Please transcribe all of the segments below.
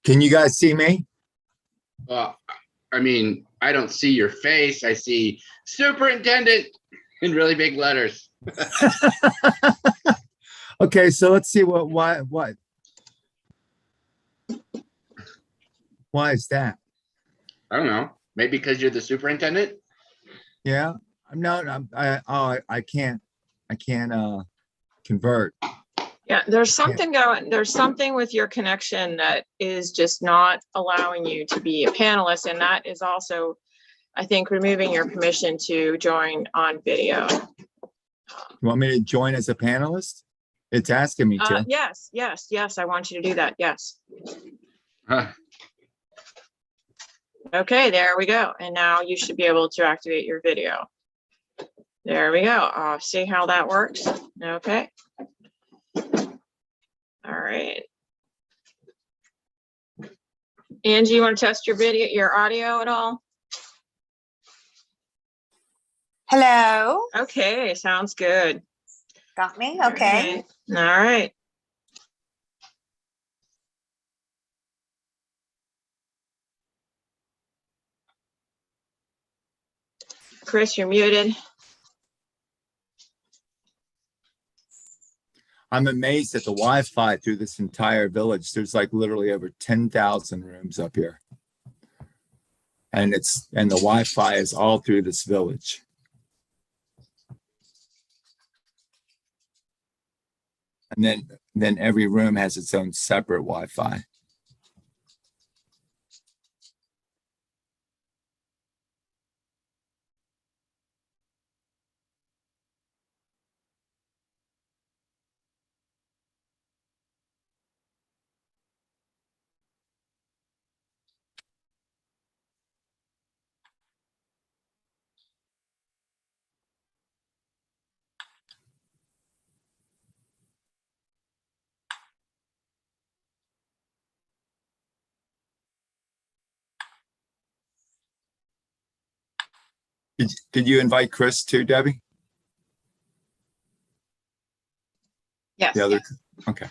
Can you guys see me? Well, I mean, I don't see your face. I see superintendent in really big letters. Okay, so let's see why is that? I don't know. Maybe because you're the superintendent? Yeah, I'm not, I can't convert. Yeah, there's something with your connection that is just not allowing you to be a panelist. And that is also, I think, removing your permission to join on video. You want me to join as a panelist? It's asking me to. Yes, I want you to do that. Yes. Huh. Okay, there we go. And now you should be able to activate your video. There we go. See how that works? Okay. All right. Angie, you want to test your audio at all? Hello. Okay, sounds good. Got me? Okay. All right. Chris, you're muted. I'm amazed at the Wi-Fi through this entire village. There's like literally over 10,000 rooms up here. And the Wi-Fi is all through this village. And then every room has its own separate Wi-Fi. Did you invite Chris too, Debbie? Yes. The other, okay.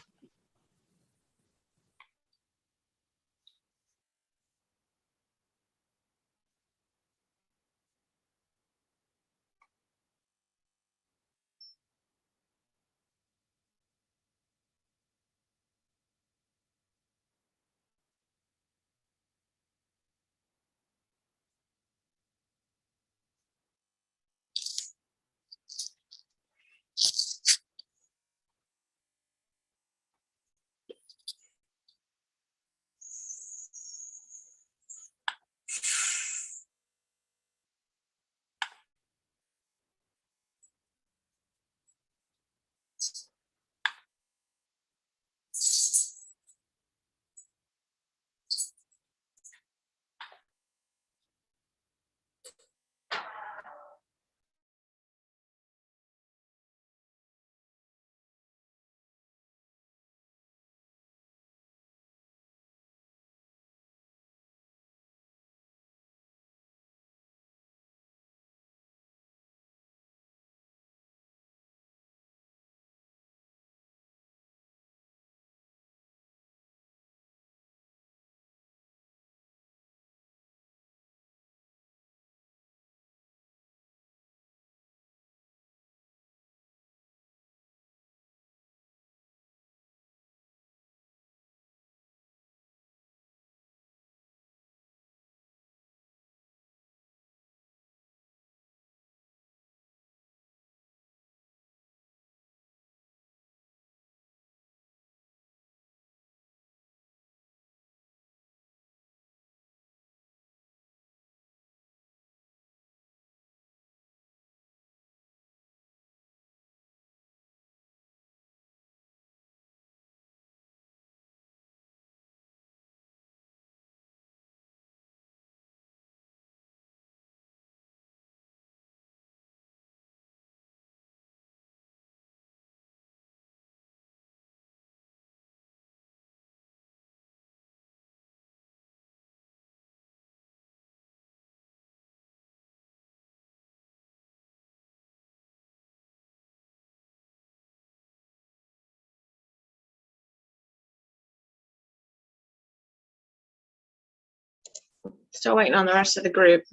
Still waiting on the rest of the group.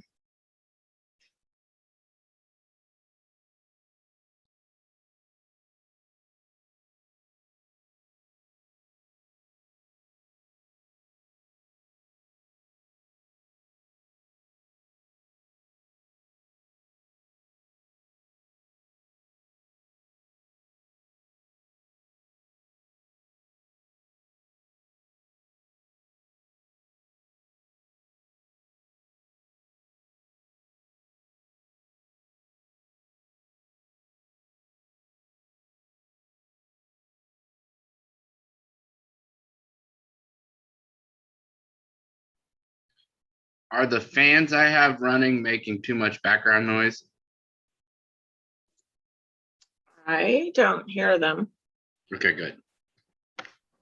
Are the fans I have running making too much background noise? I don't hear them. Okay, good.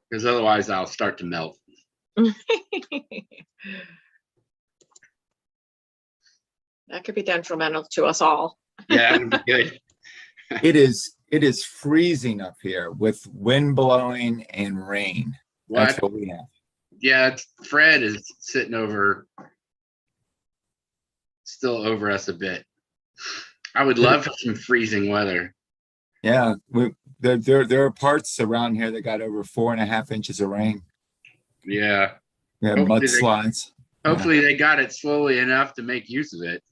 Because otherwise I'll start to melt. That could be detrimental to us all. Yeah, that would be good. It is freezing up here with wind blowing and rain. That's What? what we have. Yeah, Fred is sitting over, still over us a bit. I would love some freezing weather. Yeah, there are parts around here that got over 4.5 inches of rain. Yeah. We have mudslides. Hopefully they got it slowly enough to make use of it.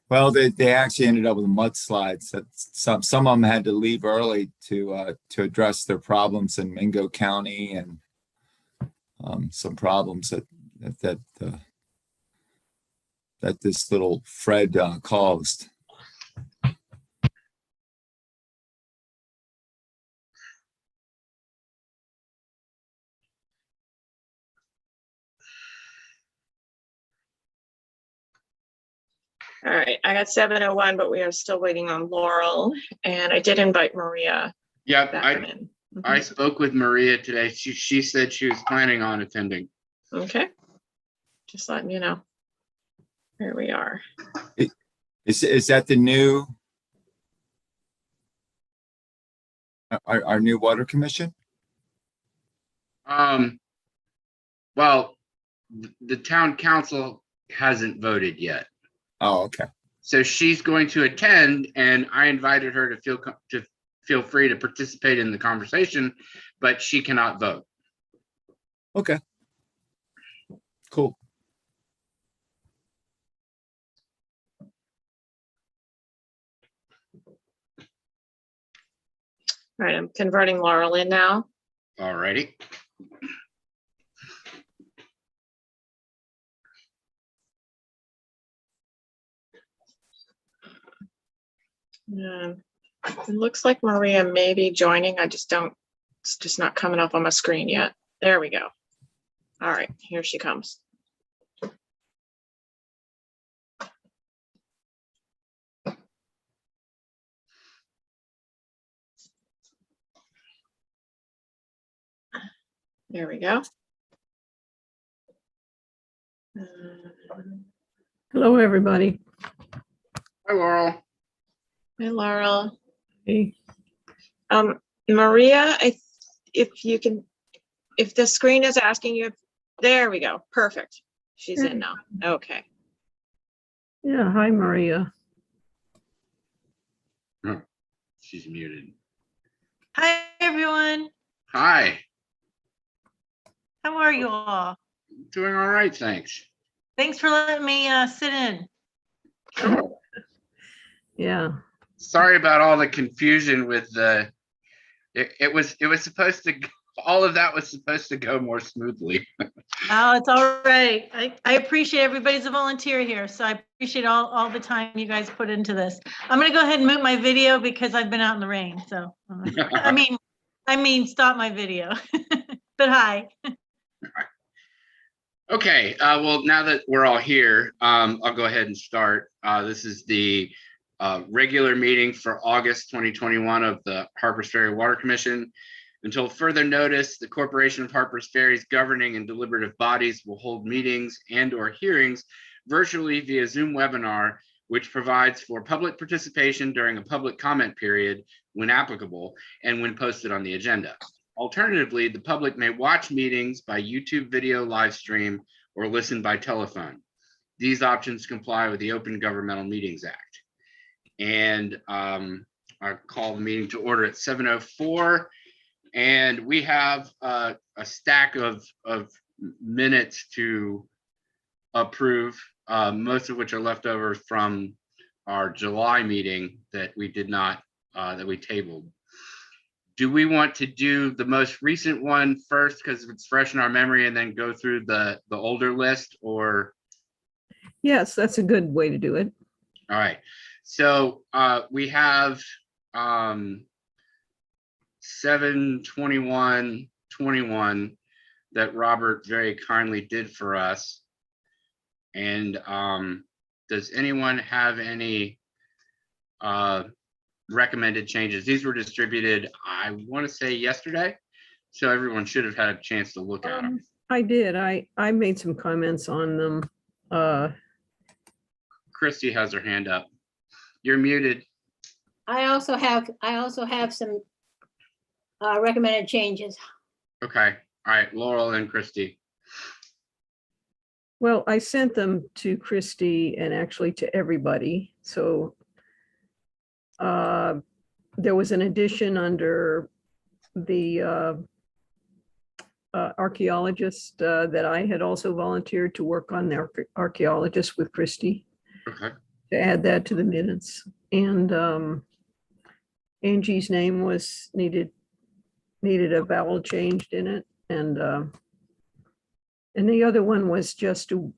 Well, they actually ended up with mudslides. That some of them had to leave early to address their problems in Mingo County, and some problems that this little Fred caused. All right, I got 7:01, but we are still waiting on Laurel, and I did invite Maria Yep, back in. I spoke with Maria today. She said she was planning on attending. Okay, just letting you know. Here we are. Is that the new our new water commission? Well, the town council hasn't voted yet. Oh, okay. So she's going to attend, and I invited her to feel free to participate in the conversation, but she cannot vote. Okay. Cool. All right, I'm converting Laurel in now. All righty. It looks like Maria may be joining. It's just not coming up on my screen yet. There we go. All right, here she comes. There we go. Hello, everybody. Hi, Laurel. Hi, Laurel. Hey. Maria, if the screen is asking you, there we go. Perfect. She's in now. Okay. Yeah, hi, Maria. Oh, she's muted. Hi, everyone. Hi. How are you all? Doing all right, thanks. Thanks for letting me sit in. Sure. Yeah. Sorry about all the confusion with the. It was supposed to. All of that was supposed to go more smoothly. Oh, it's all right. I appreciate everybody's a volunteer here, so I appreciate all the time you guys put into this. I'm gonna go ahead and mute my video because I've been out in the rain. So, I mean, stop my video. But hi. Okay, well, now that we're all here, I'll go ahead and start. This is the regular meeting for August 2021 of the Harpers Ferry Water Commission. Until further notice, the Corporation of Harpers Ferry's governing and deliberative bodies will hold meetings and/or hearings virtually via Zoom webinar, which provides for public participation during a public comment period when applicable and when posted on the agenda. Alternatively, the public may watch meetings by YouTube video live stream or listen by telephone. These options comply with the Open Governmental Meetings Act. And I call the meeting to order at 7:04. And we have a stack of minutes to approve, most of which are left over from our July meeting that we did not, that we tabled. Do we want to do the most recent one first because it's fresh in our memory and then go through the older list, or? Yes, that's a good way to do it. All right, so we have 7/21/21 that Robert very kindly did for us. And does anyone have any recommended changes? These were distributed, I want to say yesterday, so everyone should have had a chance to look at them. I did. I made some comments on them. Christy has her hand up. You're muted. I also have some recommended changes. Okay, all right, Laurel and Christy. Well, I sent them to Christy and actually to everybody. So there was an addition under the archaeologist that I had also volunteered to work on their archaeologist with Christy, Okay, to add that to the minutes. And Angie's name was needed a vowel changed in it. And the other one was just to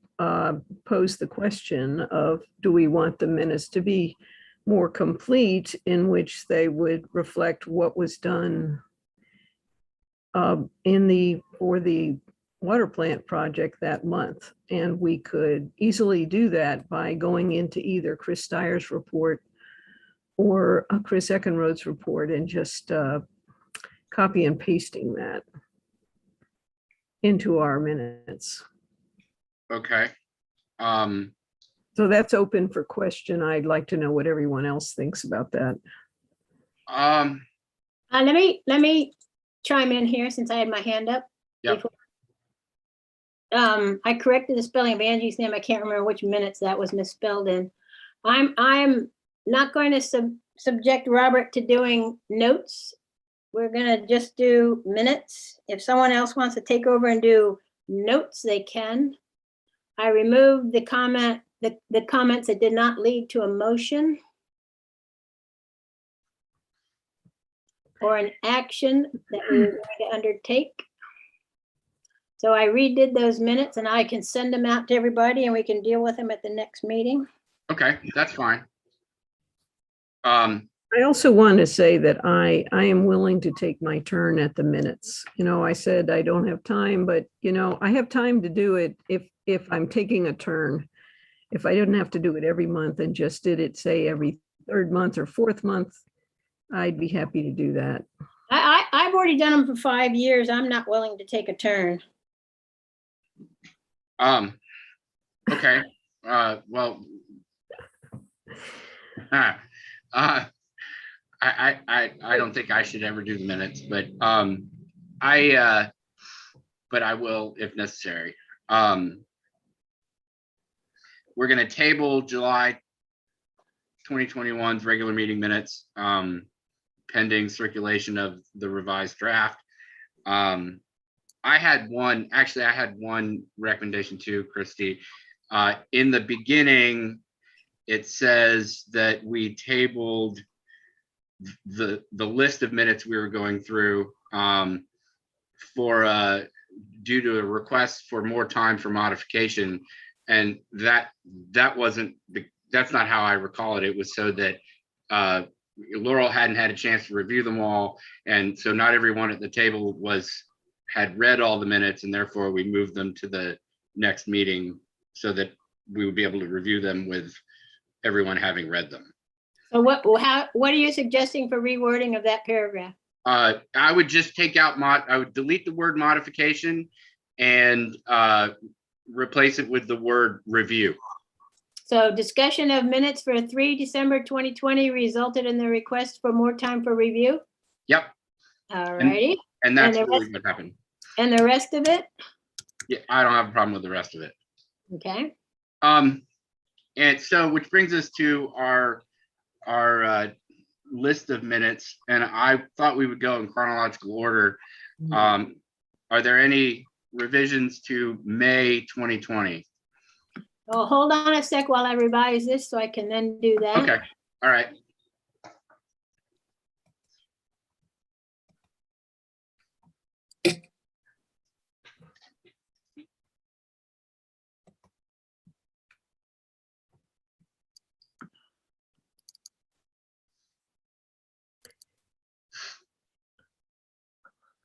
pose the question of, do we want the minutes to be more complete, in which they would reflect what was done for the water plant project that month. And we could easily do that by going into either Chris Steyer's report or Chris Eckenrode's report and just copy and pasting that into our minutes. okay. So that's open for question. I'd like to know what everyone else thinks about that. Let me chime in here since I had my hand up. Yep. before. I corrected the spelling of Angie's name. I can't remember which minutes that was misspelled in. I'm not going to subject Robert to doing notes. We're gonna just do minutes. If someone else wants to take over and do notes, they can. I removed the comments that did not lead to a motion or an action that we were going to undertake. So I redid those minutes and I can send them out to everybody and we can deal with them at the next meeting. Okay, that's fine. I also want to say that I am willing to take my turn at the minutes. You know, I said I don't have time, but you know, I have time to do it if I'm taking a turn. If I didn't have to do it every month and just did it, say, every third month or fourth month, I'd be happy to do that. I've already done them for 5 years. I'm not willing to take a turn. Okay, well. I don't think I should ever do the minutes, but I will if necessary. We're gonna table July 2021's regular meeting minutes, pending circulation of the revised draft. I had one recommendation too, Christy. In the beginning, it says that we tabled the list of minutes we were going through for due to a request for more time for modification, and that's not how I recall it. It was so that Laurel hadn't had a chance to review them all, and so not everyone at the table had read all the minutes, and therefore we moved them to the next meeting so that we would be able to review them with everyone having read them. So what are you suggesting for rewording of that paragraph? I would just take out I would delete the word modification and replace it with the word review. So discussion of minutes for 3 December 2020 resulted in the request for more time for review? Yep. All righty. And that's And the really what happened. And the rest of it? Yeah, I don't have a problem with the rest of it. Okay. And so, which brings us to our list of minutes, and I thought we would go in chronological order. Are there any revisions to May 2020? Oh, hold on a sec while I revise this so I can then do that. Okay, all right.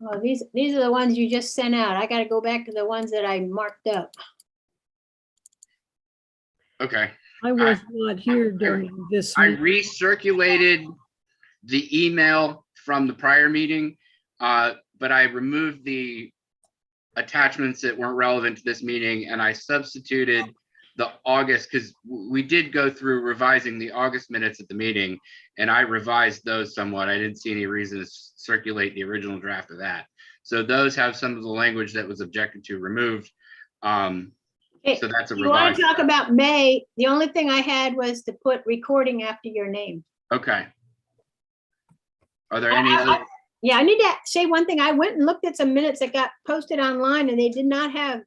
Oh, these are the ones you just sent out. I gotta go back to the ones that I marked up. Okay. I was not here during this I meeting. recirculated the email from the prior meeting, but I removed the attachments that weren't relevant to this meeting, and I substituted the August, because we did go through revising the August minutes at the meeting, and I revised those somewhat. I didn't see any reason to circulate the original draft of that. So those have some of the language that was objected to removed. Hey, So that's a you want revised. to talk about May? The only thing I had was to put recording after your name. Okay. Are there any other? Yeah, I need to say one thing. I went and looked at some minutes that got posted online and they did not have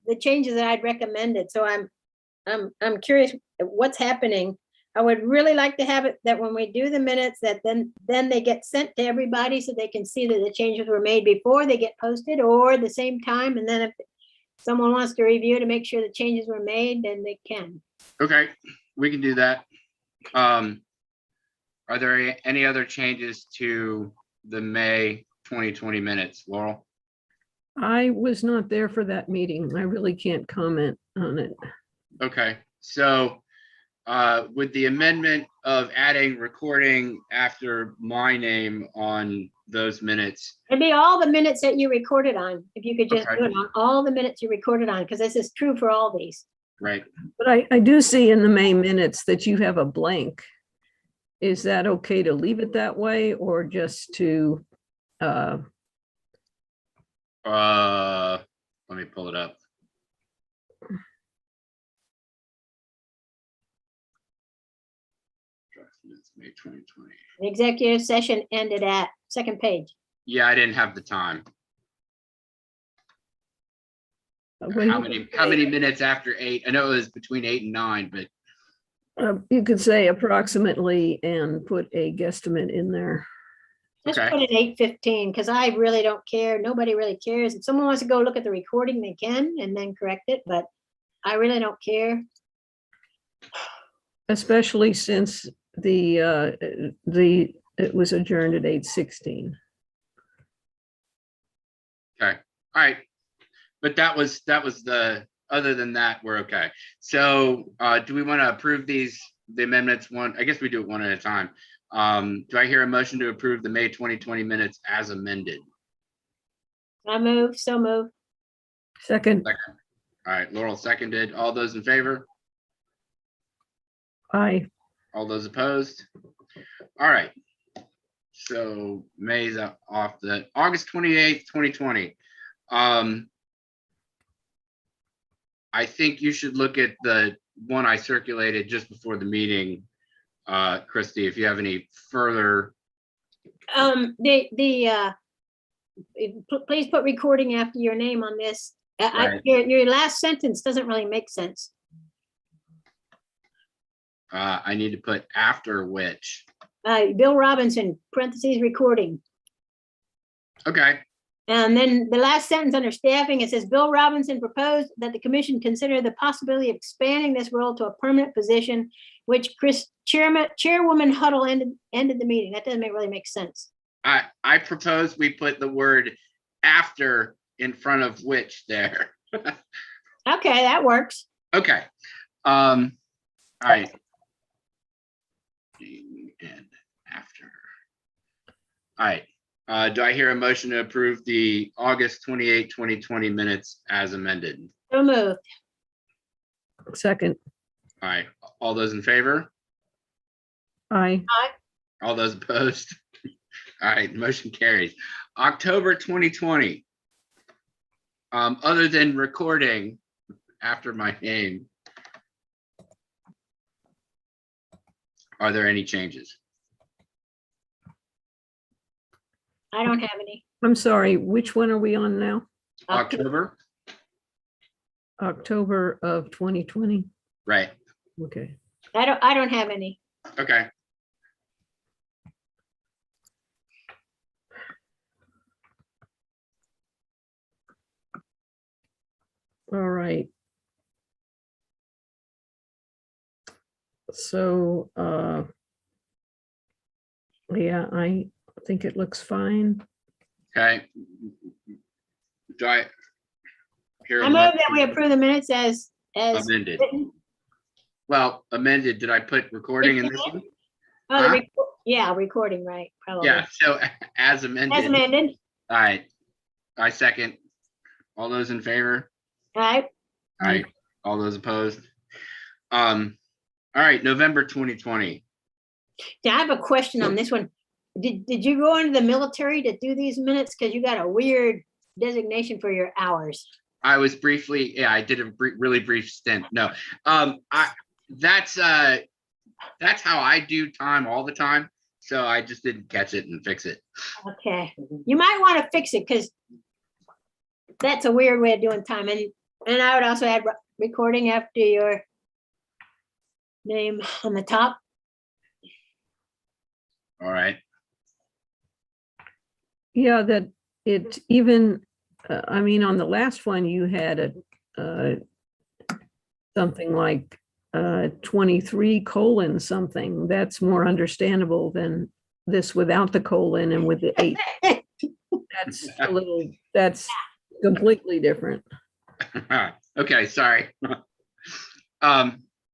the changes that I'd recommended. So I'm curious what's happening. I would really like to have it that when we do the minutes that then they get sent to everybody so they can see that the changes were made before they get posted or at the same time. And then if someone wants to review to make sure the changes were made, then they can. Okay, we can do that. Are there any other changes to the May 2020 minutes, Laurel? I was not there for that meeting. I really can't comment on it. Okay, so with the amendment of adding recording after my name on those minutes. It'd be all the minutes that you recorded on, if you could just Okay. do it on all the minutes you recorded on, because this is true for all these. Right. But I do see in the May minutes that you have a blank. Is that okay to leave it that way or just to, Let me pull it up. May 2020. The executive session ended at second page. Yeah, I didn't have the time. well, How many minutes after 8? I know it was between 8 and 9, but you could say approximately and put a guesstimate in there. Just Okay. put it 8:15, because I really don't care. Nobody really cares. If someone wants to go look at the recording, they can and then correct it, but I really don't care. Especially since it was adjourned at 8:16. okay. All right. But that was other than that, we're okay. So do we want to approve the amendments one? I guess we do it one at a time. Do I hear a motion to approve the May 2020 minutes as amended? So move. Second, All right, Laurel seconded. All those in favor? aye. All those opposed? All right. So May's off the August 28th, 2020. I think you should look at the one I circulated just before the meeting, Christy, if you have any further. Please put recording after your name on this. Right. Your last sentence doesn't really make sense. I need to put after which. Bill Robinson, parentheses, recording. Okay, And then the last sentence under staffing, it says Bill Robinson proposed that the commission consider the possibility of expanding this role to a permanent position, which Chairwoman Huddle ended the meeting. That doesn't really make sense. I propose we put the word after in front of which there. Okay, that works. Okay. All right. And after. All right. Do I hear a motion to approve the August 28, 2020 minutes as amended? So moved. Second, All right. All those in favor? aye. All those opposed? All right, motion carries. October 2020. Other than recording after my name, Are there any changes? I don't have any. I'm sorry, which one are we on now? October? October of 2020? Right. Okay. I don't have any. Okay. All right. So, yeah, I think it looks fine. Okay. Do I hear a I move that we motion? approve the minutes as Amended. written. Well, amended. Did I put recording in this one? Oh, the Huh? yeah, recording, right, probably. Yeah, so as As amended. amended, All right. I second. All those in favor? all right? All right. All those opposed? All right, November 2020. Now, I have a question on this one. Did you go into the military to do these minutes? Because you got a weird designation for your hours. I was briefly, yeah, I did a really brief stint. No, that's how I do time all the time. So I just didn't catch it and fix it. Okay, you might want to fix it because that's a weird way of doing time. And I would also add recording after your name on the top. All right. Yeah, that it even, I mean, on the last one, you had a something like 23 colon something. That's more understandable than this without the colon and with the 8. That's completely different. Okay, sorry. All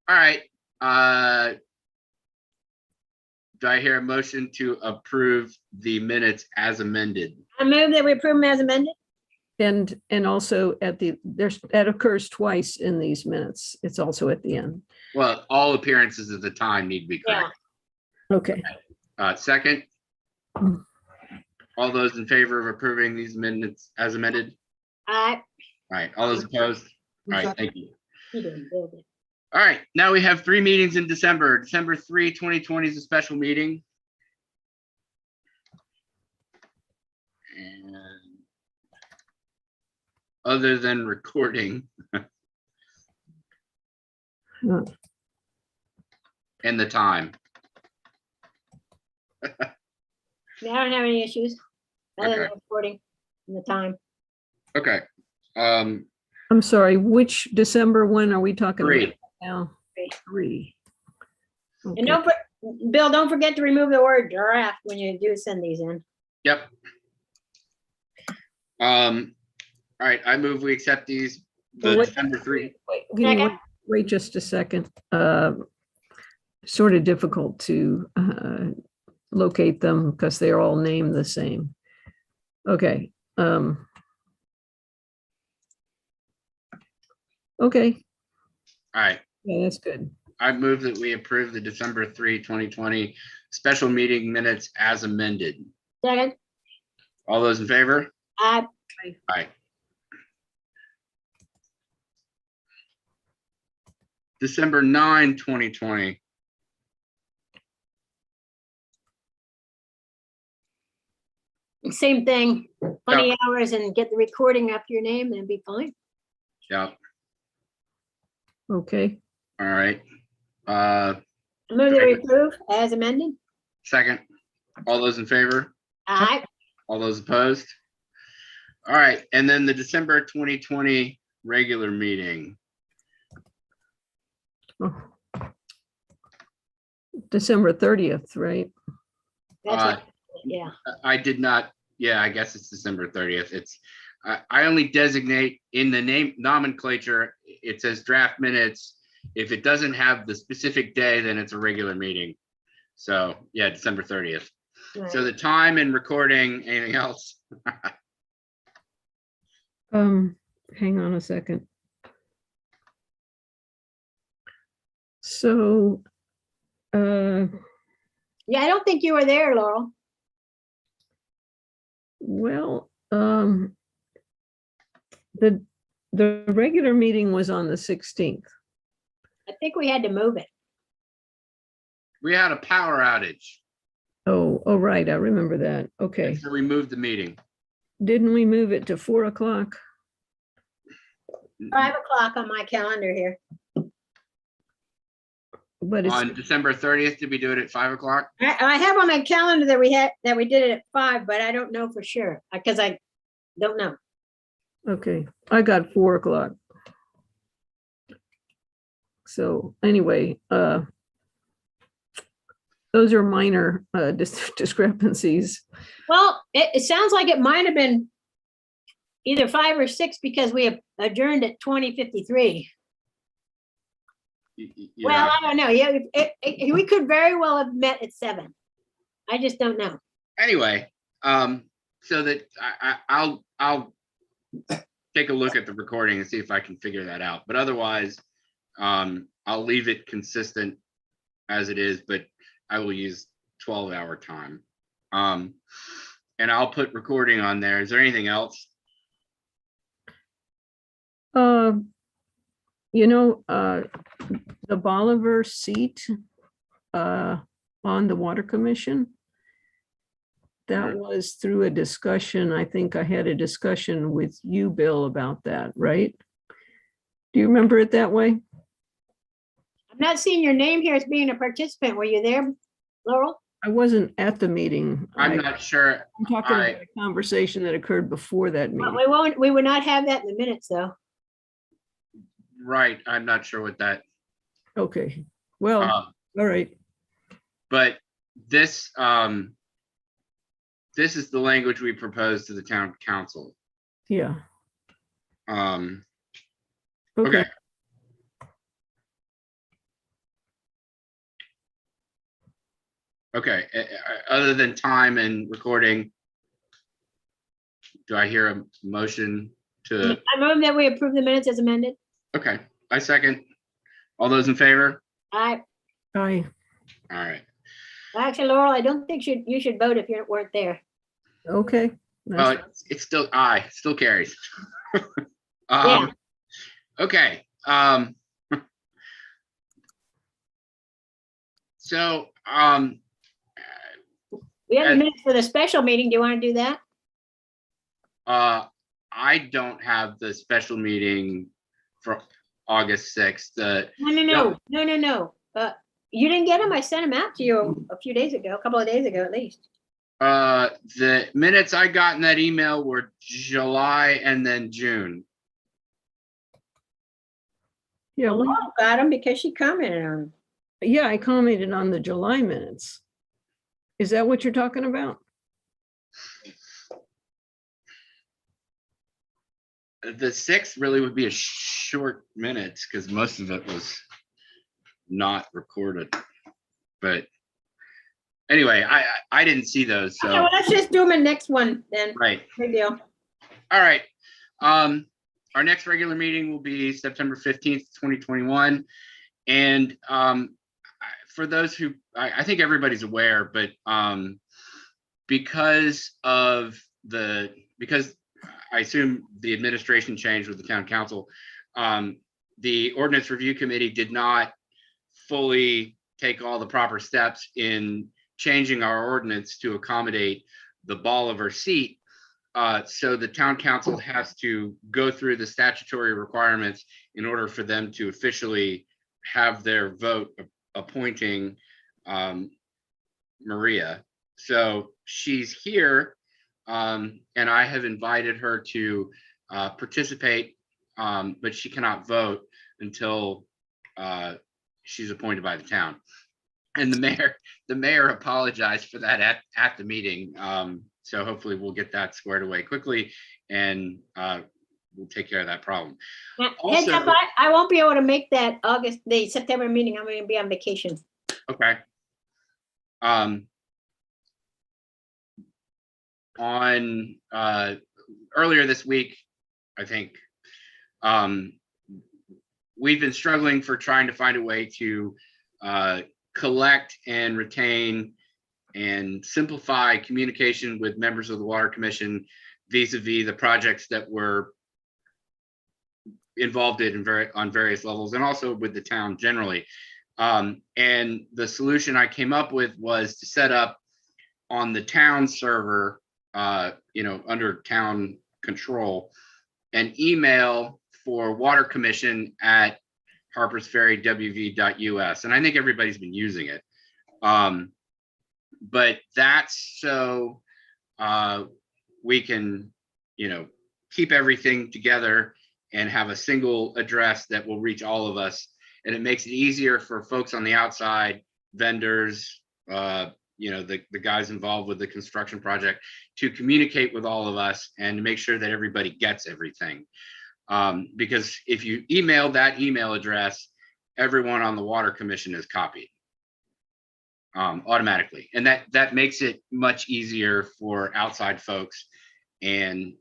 right. Do I hear a motion to approve the minutes as amended? I move that we approve them as amended. And also that occurs twice in these minutes. It's also at the end. Well, all appearances at the time need to be Yeah. correct. Okay. Second. All those in favor of approving these minutes as amended? All All right, all those opposed? All right, thank you. right. All right, now we have 3 meetings in December. December 3, 2020 is a special meeting. And other than recording Huh. and the time. I don't have any issues. Other than Okay. recording and the time. Okay. I'm sorry, which December one are we talking 3. about now? 3. And Okay. Bill, don't forget to remove the word draft when you do send these in. Yep. All right, I move we accept these, the Wait. December 3. Can you Second. wait just a second? Sort of difficult to locate them because they're all named the same. Okay. Okay, All right, yeah, that's good. I move that we approve the December 3, 2020 special meeting minutes as amended. Second, All those in favor? I, Aye. December 9, 2020. same thing, 20 hours and get the recording after your name, then be fine. Yep. Okay, All right. I move that we approve as amended. Second. All those in favor? Aye. All those opposed? All right, and then the December 2020 regular meeting. oh. December 30th, right? That's Uh, what, yeah. I did not, yeah, I guess it's December 30th. It's, I only designate in the name nomenclature, it says draft minutes. If it doesn't have the specific day, then it's a regular meeting. So, yeah, December 30th. So Right. the time and recording, anything else? Hang on a second. So, Yeah, I don't think you were there, Laurel. well, the regular meeting was on the 16th. I think we had to move it. We had a power outage, Oh, right, I remember that. Okay. so we moved the meeting. Didn't we move it to 4 o'clock? 5 o'clock on my calendar here. But it's, On December 30th, did we do it at 5 o'clock? I have on my calendar that we did it at 5, but I don't know for sure, because I don't know. okay, I got 4 o'clock. So anyway, those are minor discrepancies. Well, it sounds like it might have been either 5 or 6 because we adjourned at 20:53. Well, Yeah, I don't know. Yeah, we could very well have met at 7. I just don't know. anyway, so that I'll take a look at the recording and see if I can figure that out. But otherwise, I'll leave it consistent as it is, but I will use 12-hour time. And I'll put recording on there. Is there anything else? You know, the Bolivar seat on the Water Commission, that was through a discussion. I think I had a discussion with you, Bill, about that, right? Do you remember it that way? I'm not seeing your name here as being a participant. Were you there, Laurel? I wasn't at the meeting. I'm not sure. I'm talking I- about a conversation that occurred before that But meeting. we would not have that in the minutes, though. Right, I'm not sure what that, Okay, well, uh, all right. but this is the language we proposed to the town council. Yeah, Okay, okay. okay. Other than time and recording, do I hear a motion to, I move that we approve the minutes as amended. okay, I second. All those in favor? I Aye, All right. actually, Laurel, I don't think you should vote if you weren't there. okay. Well, That's- it's still aye, still carries. Yeah. Okay, so, We have the And- minutes for the special meeting. Do you want to do that? I don't have the special meeting for August 6th. No. You didn't get them? I sent them out to you a few days ago, a couple of days ago at least. The minutes I got in that email were July and then June. Yeah, we- Laurel got them because she commented on them. yeah, I commented on the July minutes. Is that what you're talking about? The 6th really would be a short minutes because most of it was not recorded. But anyway, I didn't see those, Okay, so, well, let's just do them in next one then. right. Big deal. All right. Our next regular meeting will be September 15th, 2021. And for those who, I think everybody's aware, but because I assume the administration changed with the town council, the ordinance review committee did not fully take all the proper steps in changing our ordinance to accommodate the Bolivar seat. So the town council has to go through the statutory requirements in order for them to officially have their vote appointing Maria. So she's here, and I have invited her to participate, but she cannot vote until she's appointed by the town. And the mayor apologized for that at the meeting. So hopefully we'll get that squared away quickly, and we'll take care of that problem. Heads up, Also- I won't be able to make that the September meeting. I'm going to be on vacation. Okay. On earlier this week, I think, we've been struggling for trying to find a way to collect and retain and simplify communication with members of the Water Commission vis-a-vis the projects that we're involved in on various levels, and also with the town generally. And the solution I came up with was to set up on the town server, under town control, an email for Water Commission at harpersferrywv.us. And I think everybody's been using it. But that's so we can, keep everything together and have a single address that will reach all of us. And it makes it easier for folks on the outside, vendors, the guys involved with the construction project, to communicate with all of us and to make sure that everybody gets everything. Because if you email that email address, everyone on the Water Commission is copied automatically. And that makes it much easier for outside folks, and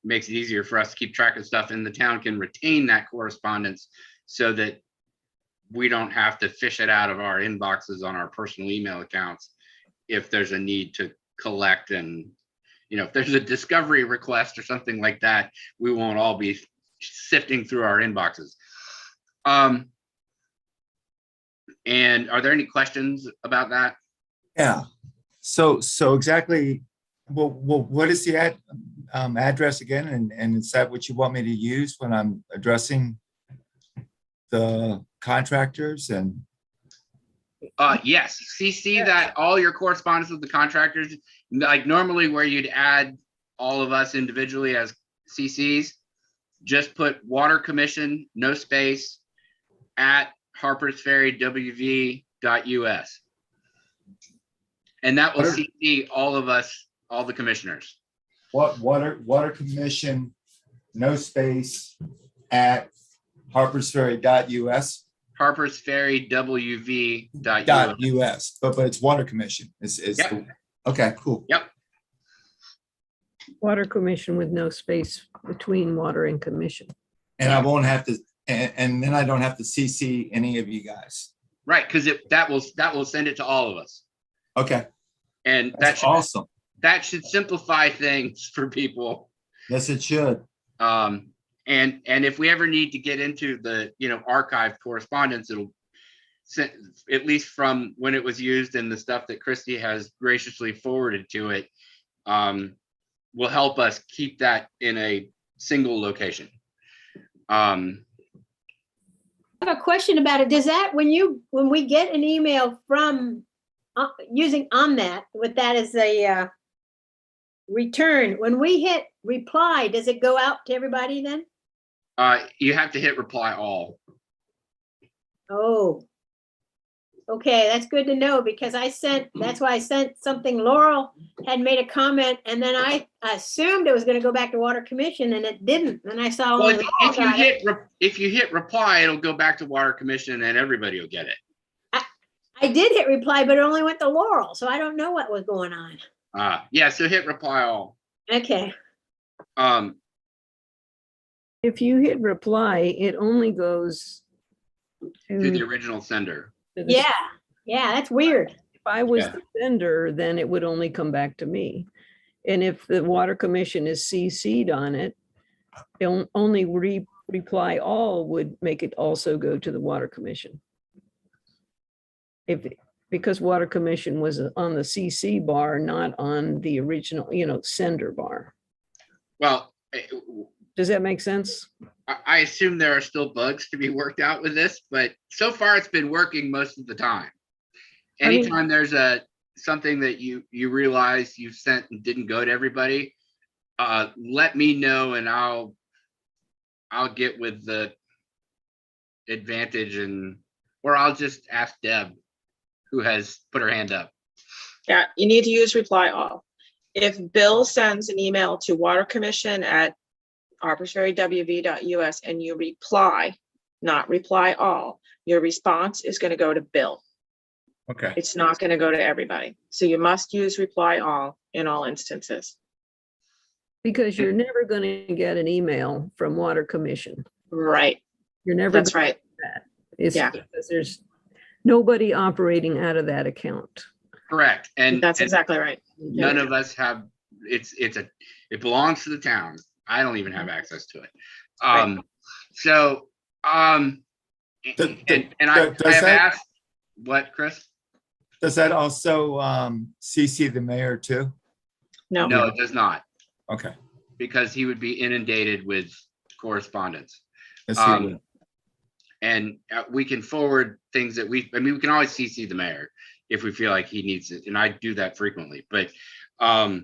makes it easier for us to keep track of stuff, and the town can retain that correspondence so that we don't have to fish it out of our inboxes on our personal email accounts if there's a need to collect. And if there's a discovery request or something like that, we won't all be sifting through our inboxes. And are there any questions about that? Yeah. So exactly, well, what is the address again? And is that what you want me to use when I'm addressing the contractors? And yes, CC that all your correspondence with the contractors, like normally where you'd add all of us individually as CCs, just put Water Commission, no space, at harpersferrywv.us. And that will CC all of us, all the commissioners. what Water Commission, no space, at harpersferry.us. harpersferrywv.us. But it's Water Commission. Yep. Okay, cool. Yep. Water Commission with no space between water and commission. And I won't have to, and then I don't have to CC any of you guys. Right, because that will send it to all of us. Okay, And that's awesome. That should simplify things for people. Yes, it should. And if we ever need to get into the archive correspondence, it'll send, at least from when it was used, and the stuff that Christy has graciously forwarded to it, will help us keep that in a single location. I have a question about it. Does that, when we get an email from using OmNet, with that as a return, when we hit reply, does it go out to everybody then? You have to hit reply all. Oh, okay, that's good to know, because that's why I sent something. Laurel had made a comment, and then I assumed it was going to go back to Water Commission, and it didn't. And I saw Well, only if you hit reply, it'll go back to Water Commission and everybody will get it. I did hit reply, but it only went to Laurel, so I don't know what was going on. Yeah, so hit reply all. Okay. If you hit reply, it only goes To the original sender. to the- Yeah, that's weird. If I was Yeah. the sender, then it would only come back to me. And if the Water Commission is CC'd on it, only reply all would make it also go to the Water Commission. Because Water Commission was on the CC bar, not on the original, sender bar. Well, Does that make sense? I assume there are still bugs to be worked out with this, but so far it's been working most of the time. Anytime there's something that you realize you sent and didn't go to everybody, let me know, and I'll get with the Advantage, or I'll just ask Deb, who has put her hand up. Yeah, you need to use reply all. If Bill sends an email to Water Commission at harpersferrywv.us and you reply, not reply all, your response is going to go to Bill. Okay. It's not going to go to everybody. So you must use reply all in all instances. Because you're never going to get an email from Water Commission. Right. You're never. That's gonna right. get that. It's Yeah. because there's nobody operating out of that account. Correct. And That's exactly right. none of us have, it belongs to the town. I don't even have access to it. Right. And I does have that- asked, what, Chris? Does that also CC the mayor too? No, No, it does not, Okay. because he would be inundated with correspondence. Yes, he Um, would. And we can forward things that we can always CC the mayor if we feel like he needs it. And I do that frequently, but I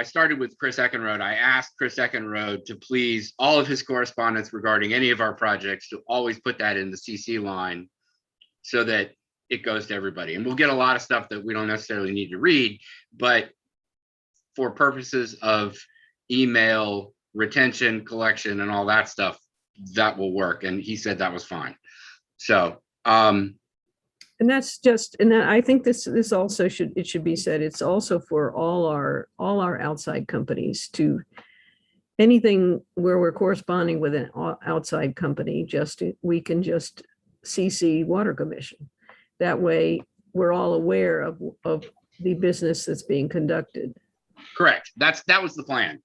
started with Chris Eckenrode. I asked Chris Eckenrode to please, all of his correspondence regarding any of our projects, to always put that in the CC line so that it goes to everybody. And we'll get a lot of stuff that we don't necessarily need to read, but for purposes of email retention, collection, and all that stuff, that will work. And he said that was fine. So, And that's just, and I think this also should be said, it's also for all our outside companies to, anything where we're corresponding with an outside company, we can just CC Water Commission. That way, we're all aware of the business that's being conducted. correct. That was the plan.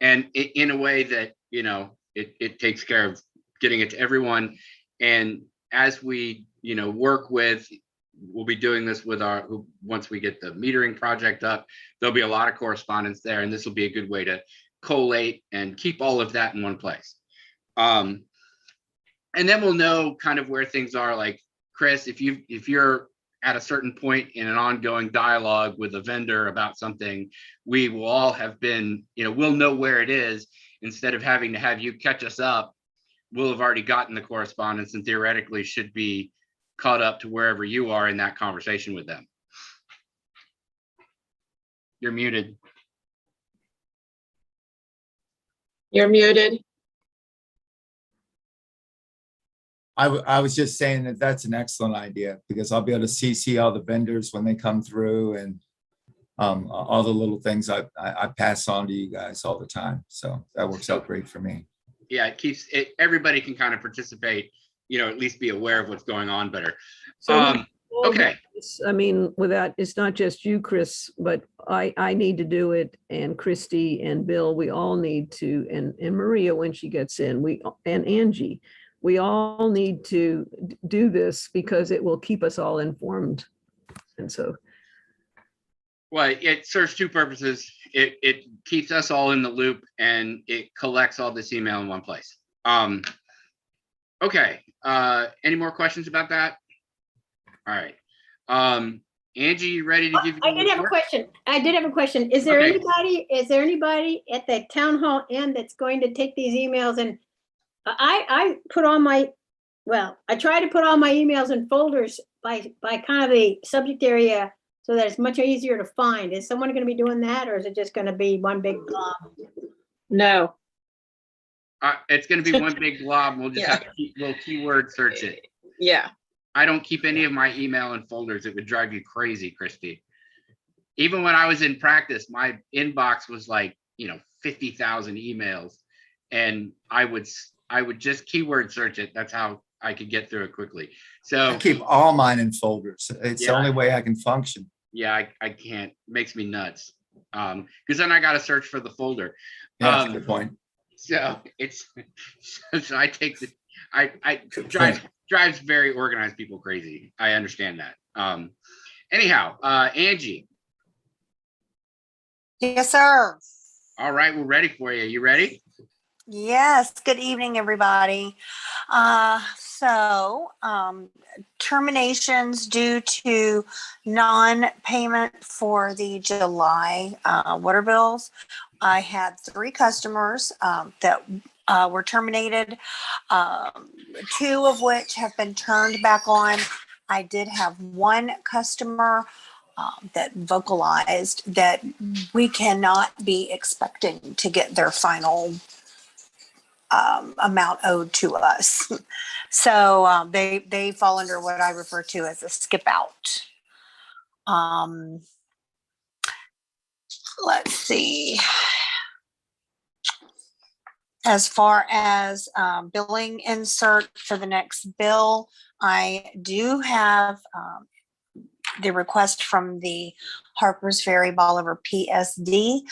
And in a way that, it takes care of getting it to everyone. And as we, work with, we'll be doing this with once we get the metering project up, there'll be a lot of correspondence there. And this will be a good way to collate and keep all of that in one place. And then we'll know kind of where things are. Like, Chris, if you're at a certain point in an ongoing dialogue with a vendor about something, we will all have been, we'll know where it is. Instead of having to have you catch us up, we'll have already gotten the correspondence and theoretically should be caught up to wherever you are in that conversation with them. You're muted. you're muted. I was just saying that that's an excellent idea because I'll be able to CC all the vendors when they come through and all the little things I pass on to you guys all the time. So that works out great for me. Yeah, it keeps it, everybody can kind of participate, at least be aware of what's going on better. So Okay. I mean, with that, it's not just you, Chris, but I need to do it, and Christy and Bill, we all need to, and Maria when she gets in, and Angie, we all need to do this because it will keep us all informed. And so, Well, it serves two purposes. It keeps us all in the loop and it collects all this email in one place. Okay. Any more questions about that? All right. Angie, you ready to give? I did have a question. Is there Okay. anybody at the town hall end that's going to take these emails? And I put all my, I try to put all my emails in folders by kind of the subject area so that it's much easier to find. Is someone going to be doing that, or is it just going to be one big blob? No, It's going to be one big blob. And we'll just have to we'll keyword search it. yeah, I don't keep any of my email in folders. It would drive you crazy, Christy. Even when I was in practice, my inbox was like, 50,000 emails, and I would just keyword search it. That's how I could get through it quickly. So I keep all mine in folders. It's the Yeah. only way I can function. yeah, I can't. It makes me nuts. Because then I got to search for the folder. Yeah, that's a good point. So so I take Good drives very organized people crazy. I understand that. Anyhow, Angie. Yes, sir. All right, we're ready for you. You ready? Yes. Good evening, everybody. Terminations due to non-payment for the July water bills. I had 3 customers that were terminated, 2 of which have been turned back on. I did have 1 customer that vocalized that we cannot be expecting to get their final amount owed to us. So they fall under what I refer to as a skip out. Let's see. As far as billing insert for the next bill, I do have the request from the Harpers Ferry Bolivar PSD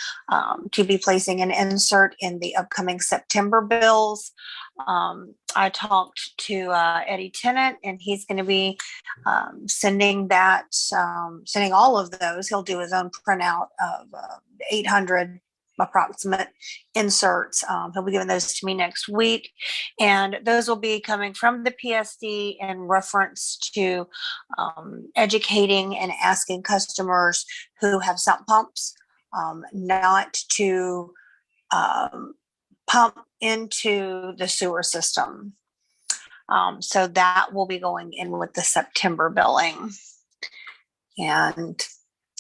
to be placing an insert in the upcoming September bills. I talked to Eddie Tennant, and he's going to be sending all of those. He'll do his own printout of 800 approximate inserts. He'll be giving those to me next week, and those will be coming from the PSD in reference to educating and asking customers who have sump pumps not to pump into the sewer system. So that will be going in with the September billing, and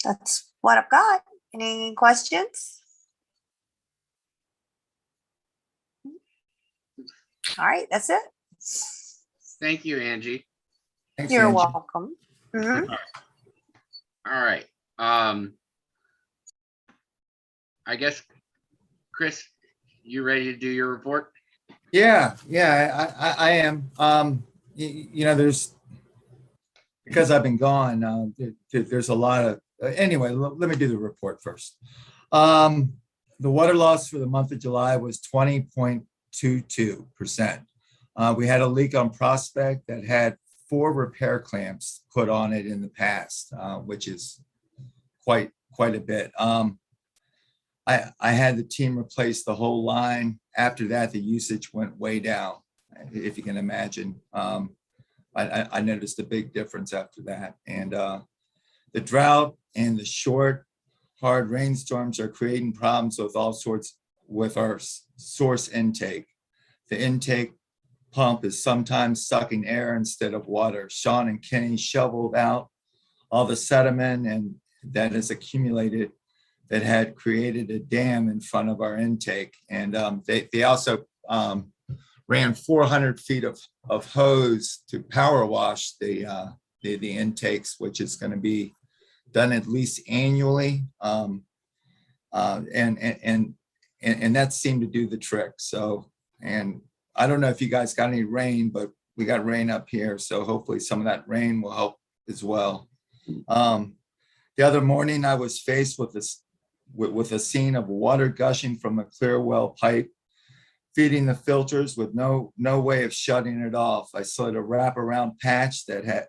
that's what I've got. Any questions? All right, that's it. Thank you, Angie. Thanks, You're Angie. welcome. Mhm. All right. I guess, Chris, you ready to do your report? Yeah, I am. There's, because I've been gone, there's a lot of, anyway, let me do the report first. The water loss for the month of July was 20.22%. We had a leak on Prospect that had 4 repair clamps put on it in the past, which is quite a bit. I had the team replace the whole line. After that, the usage went way down, if you can imagine. I noticed a big difference after that. And the drought and the short, hard rainstorms are creating problems with all sorts with our source intake. The intake pump is sometimes sucking air instead of water. Sean and Kenny shoveled out all the sediment and that has accumulated that had created a dam in front of our intake. And they also ran 400 feet of hose to power wash the intakes, which is going to be done at least annually. And that seemed to do the trick. So, and I don't know if you guys got any rain, but we got rain up here. So hopefully some of that rain will help as well. The other morning I was faced with this, with a scene of water gushing from a clear well pipe, feeding the filters with no way of shutting it off. I slid a wraparound patch that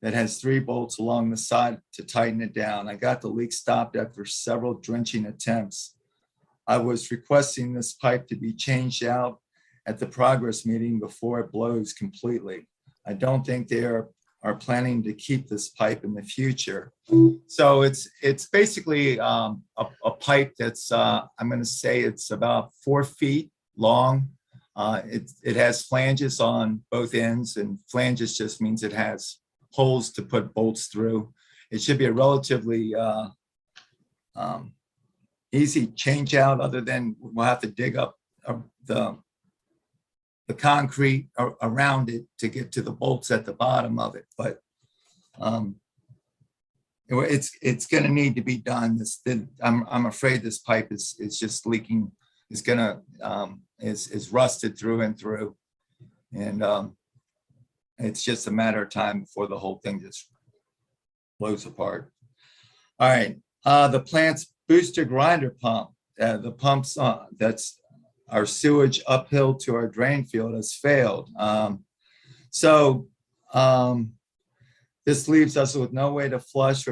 has 3 bolts along the side to tighten it down. I got the leak stopped after several drenching attempts. I was requesting this pipe to be changed out at the progress meeting before it blows completely. I don't think they are planning to keep this pipe in the future. So it's basically a pipe that's, I'm going to say it's about 4 feet long. It has flanges on both ends, and flanges just means it has holes to put bolts through. It should be a relatively easy change out, other than we'll have to dig up the concrete around it to get to the bolts at the bottom of it. But it's going to need to be done. I'm afraid this pipe is just leaking. Is rusted through and through, and it's just a matter of time before the whole thing just blows apart. All right, the plant's booster grinder pump, the pumps that's our sewage uphill to our drain field has failed. This leaves us with no way to flush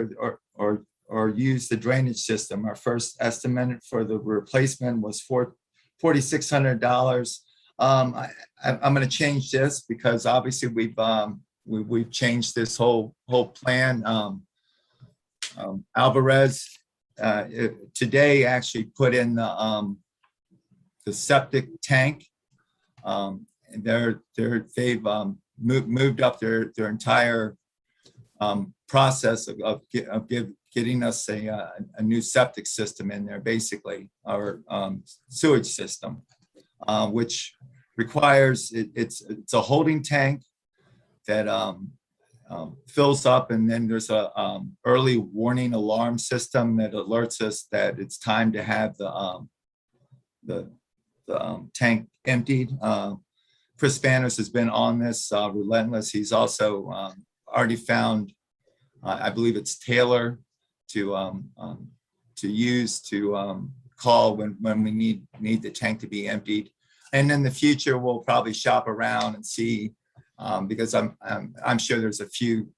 or use the drainage system. Our first estimate for the replacement was $4,600. I'm going to change this because obviously we've changed this whole plan. Alvarez today actually put in the septic tank. They've moved up their entire process of getting us a new septic system in there, basically our sewage system, which requires it's a holding tank that fills up, and then there's a early warning alarm system that alerts us that it's time to have the tank emptied. Chris Spanos has been on this relentless. He's also already found I believe it's Taylor to use to call when we need the tank to be emptied. And in the future, we'll probably shop around and see, because I'm sure there's a few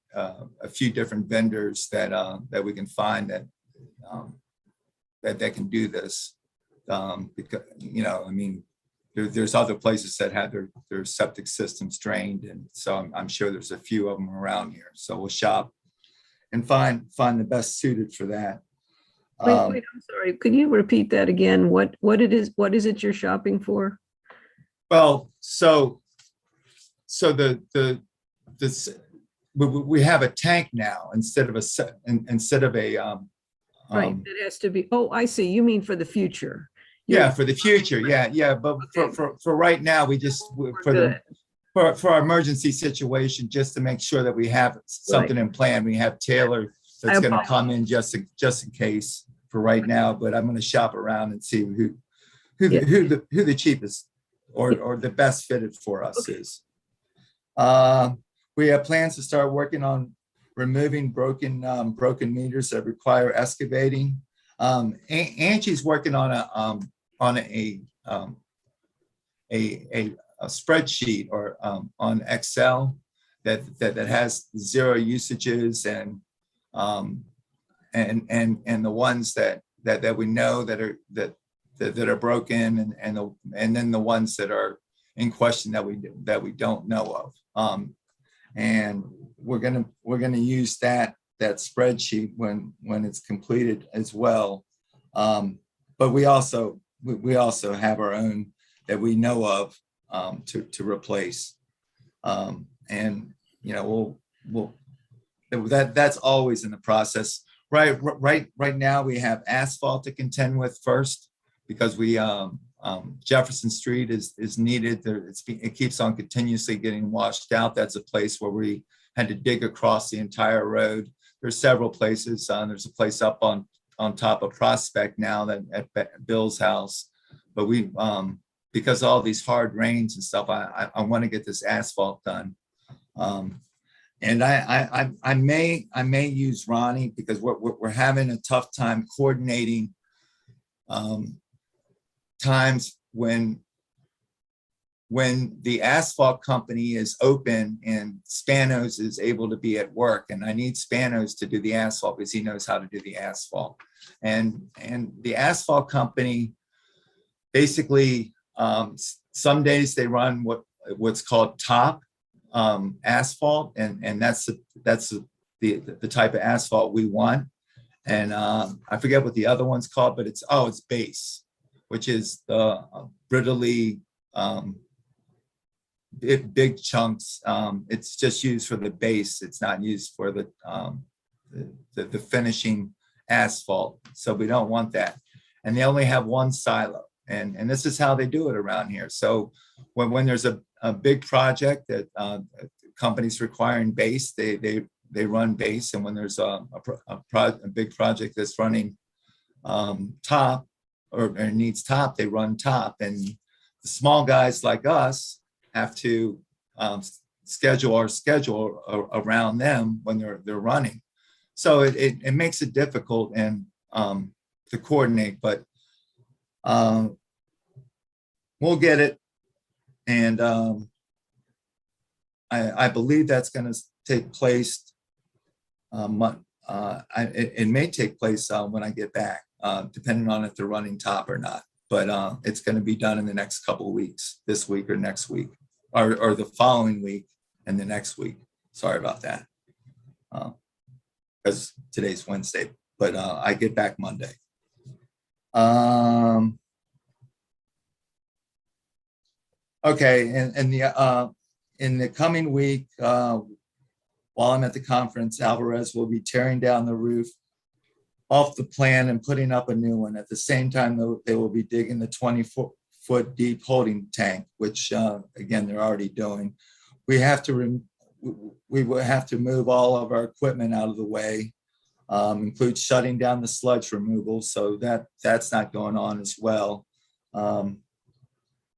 different vendors that we can find that can do this. Because, you know, I mean, there's other places that have their septic systems drained, and so I'm sure there's a few of them around here. So we'll shop and find the best suited for that. Wait, I'm sorry. Could you repeat that again? What is it you're shopping for? Well, so we have a tank now instead of a Right, it has to be, oh, I see. You mean for the future. yeah, for the future. Yeah. But for right now, we just Good. for our emergency situation, just to make sure that we have something in plan. We have Taylor that's going to come in just in case for right now. But I'm going to shop around and see who the cheapest or the best fitted for us is. We have plans to start working on removing broken meters that require excavating. Angie's working on a spreadsheet or on Excel that has 0 usages and the ones that we know that are broken and then the ones that are in question that we don't know of. And we're gonna use that spreadsheet when it's completed as well. But we also have our own that we know of to replace. And you know that's always in the process. Right now we have asphalt to contend with first because we Jefferson Street is needed. It keeps on continuously getting washed out. That's a place where we had to dig across the entire road. There's several places. There's a place up on top of Prospect now that at Bill's house. But we because of all these hard rains and stuff, I want to get this asphalt done. And I may use Ronnie because we're having a tough time coordinating times when the asphalt company is open and Spanos is able to be at work, and I need Spanos to do the asphalt because he knows how to do the asphalt. And the asphalt company basically some days they run what's called top asphalt, and that's the type of asphalt we want. And I forget what the other one's called, but it's base, which is the brittly big chunks. It's just used for the base. It's not used for the finishing asphalt. So we don't want that. And they only have one silo. And this is how they do it around here. So when there's a big project that companies requiring base, they run base. And when there's a big project that's running top or needs top, they run top. And the small guys like us have to schedule around them when they're running. So it makes it difficult and to coordinate, but we'll get it. And I believe that's going to take place. It may take place when I get back, depending on if they're running top or not. But it's going to be done in the next couple of weeks, this week or next week, or the following week and the next week. Sorry about that, because today's Wednesday, but I get back Monday. Okay, and in the coming week, while I'm at the conference, Alvarez will be tearing down the roof off the plan and putting up a new one. At the same time, they will be digging the 20-foot deep holding tank, which again, they're already doing. We will have to move all of our equipment out of the way, include shutting down the sludge removal. So that's not going on as well.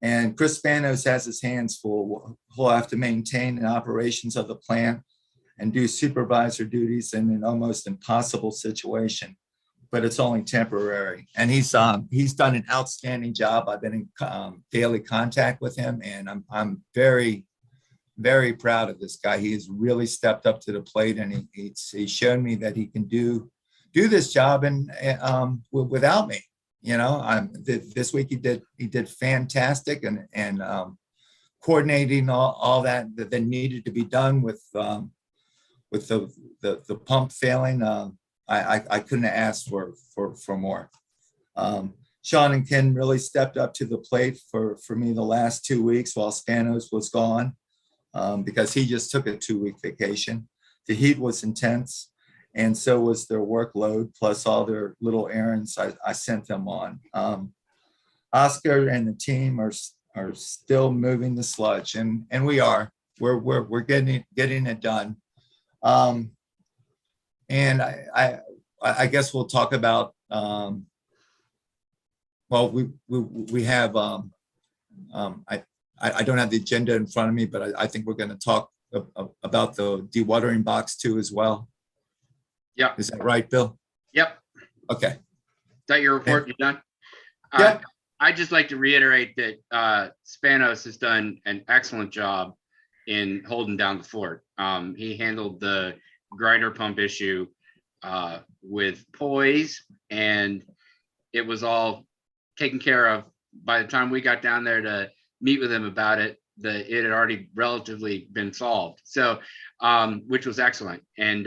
And Chris Spanos has his hands full. He'll have to maintain the operations of the plant and do supervisor duties in an almost impossible situation, but it's only temporary. And he's done an outstanding job. I've been in daily contact with him, and I'm very, very proud of this guy. He has really stepped up to the plate, and he showed me that he can do this job and without me. You know, this week he did fantastic, and coordinating all that needed to be done with the pump failing. I couldn't have asked for more. Sean and Ken really stepped up to the plate for me the last 2 weeks while Spanos was gone, because he just took a 2-week vacation. The heat was intense, and so was their workload, plus all their little errands I sent them on. Oscar and the team are still moving the sludge, and we're getting it done. And I guess we'll talk about, well, we have, I don't have the agenda in front of me, but I think we're going to talk about the dewatering box too as well. Yeah. Is that right, Bill? Yep. Okay. Is that your report? You done? Yeah. I'd just like to reiterate that Spanos has done an excellent job in holding down the fort. He handled the grinder pump issue with poise, and it was all taken care of by the time we got down there to meet with him about it. It had already relatively been solved, so which was excellent. And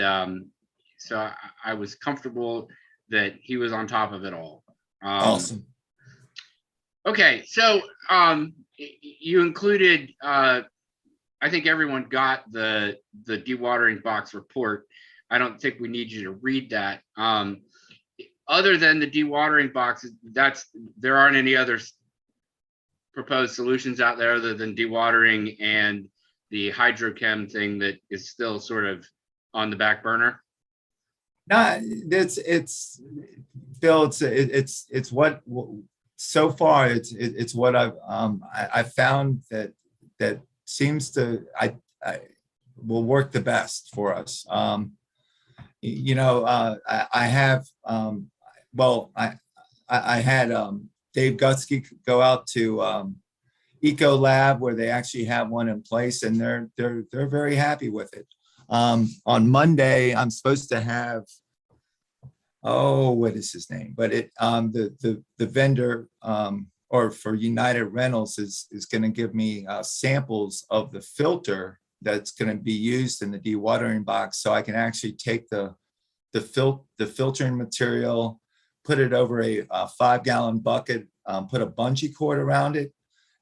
so I was comfortable that he was on top of it all. Awesome. Okay, so you included, I think everyone got the dewatering box report. I don't think we need you to read that. Other than the dewatering box, there aren't any other proposed solutions out there other than dewatering and the hydrochem thing that is still sort of on the back burner. No, it's Bill. It's what so far it's what I found that seems to will work the best for us. You know, I have I had Dave Gutsky go out to Eco Lab, where they actually have one in place, and they're very happy with it. On Monday, I'm supposed to have, what is his name? But the vendor or for United Rentals is going to give me samples of the filter that's going to be used in the dewatering box, so I can actually take the filtering material, put it over a 5-gallon bucket, put a bungee cord around it,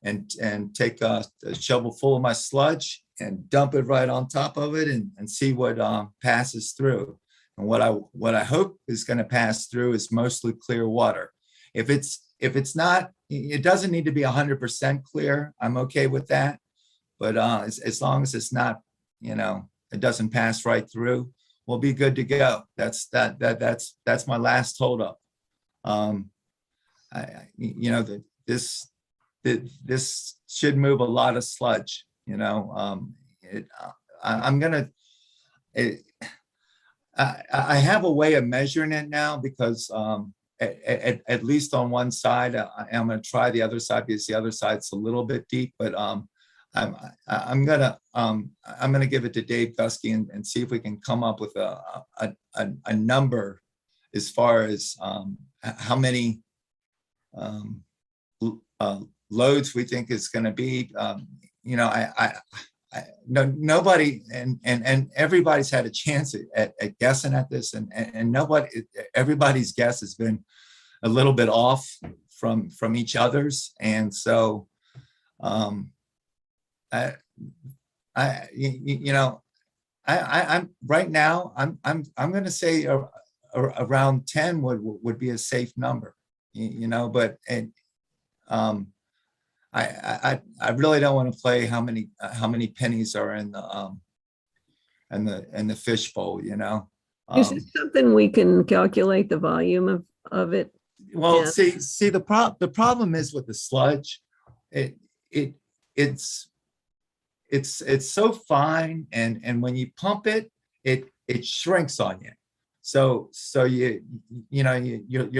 and take a shovel full of my sludge and dump it right on top of it and see what passes through. And what I hope is going to pass through is mostly clear water. If it's not, it doesn't need to be 100% clear. I'm okay with that. But as long as it's not, it doesn't pass right through, we'll be good to go. That's my last holdup. This should move a lot of sludge. I have a way of measuring it now, because at least on one side, I'm going to try the other side, because the other side's a little bit deep. But I'm gonna give it to Dave Gutsky and see if we can come up with a number as far as how many loads we think is going to be. Nobody and everybody's had a chance at guessing at this, and everybody's guess has been a little bit off from each other's, and so I'm right now I'm going to say around 10 would be a safe number, but I really don't want to play how many pennies are in the fishbowl, Is this something we can calculate the volume of it? Well, Yeah. see the problem is with the sludge, it's so fine, and when you pump it, it shrinks on you. So you're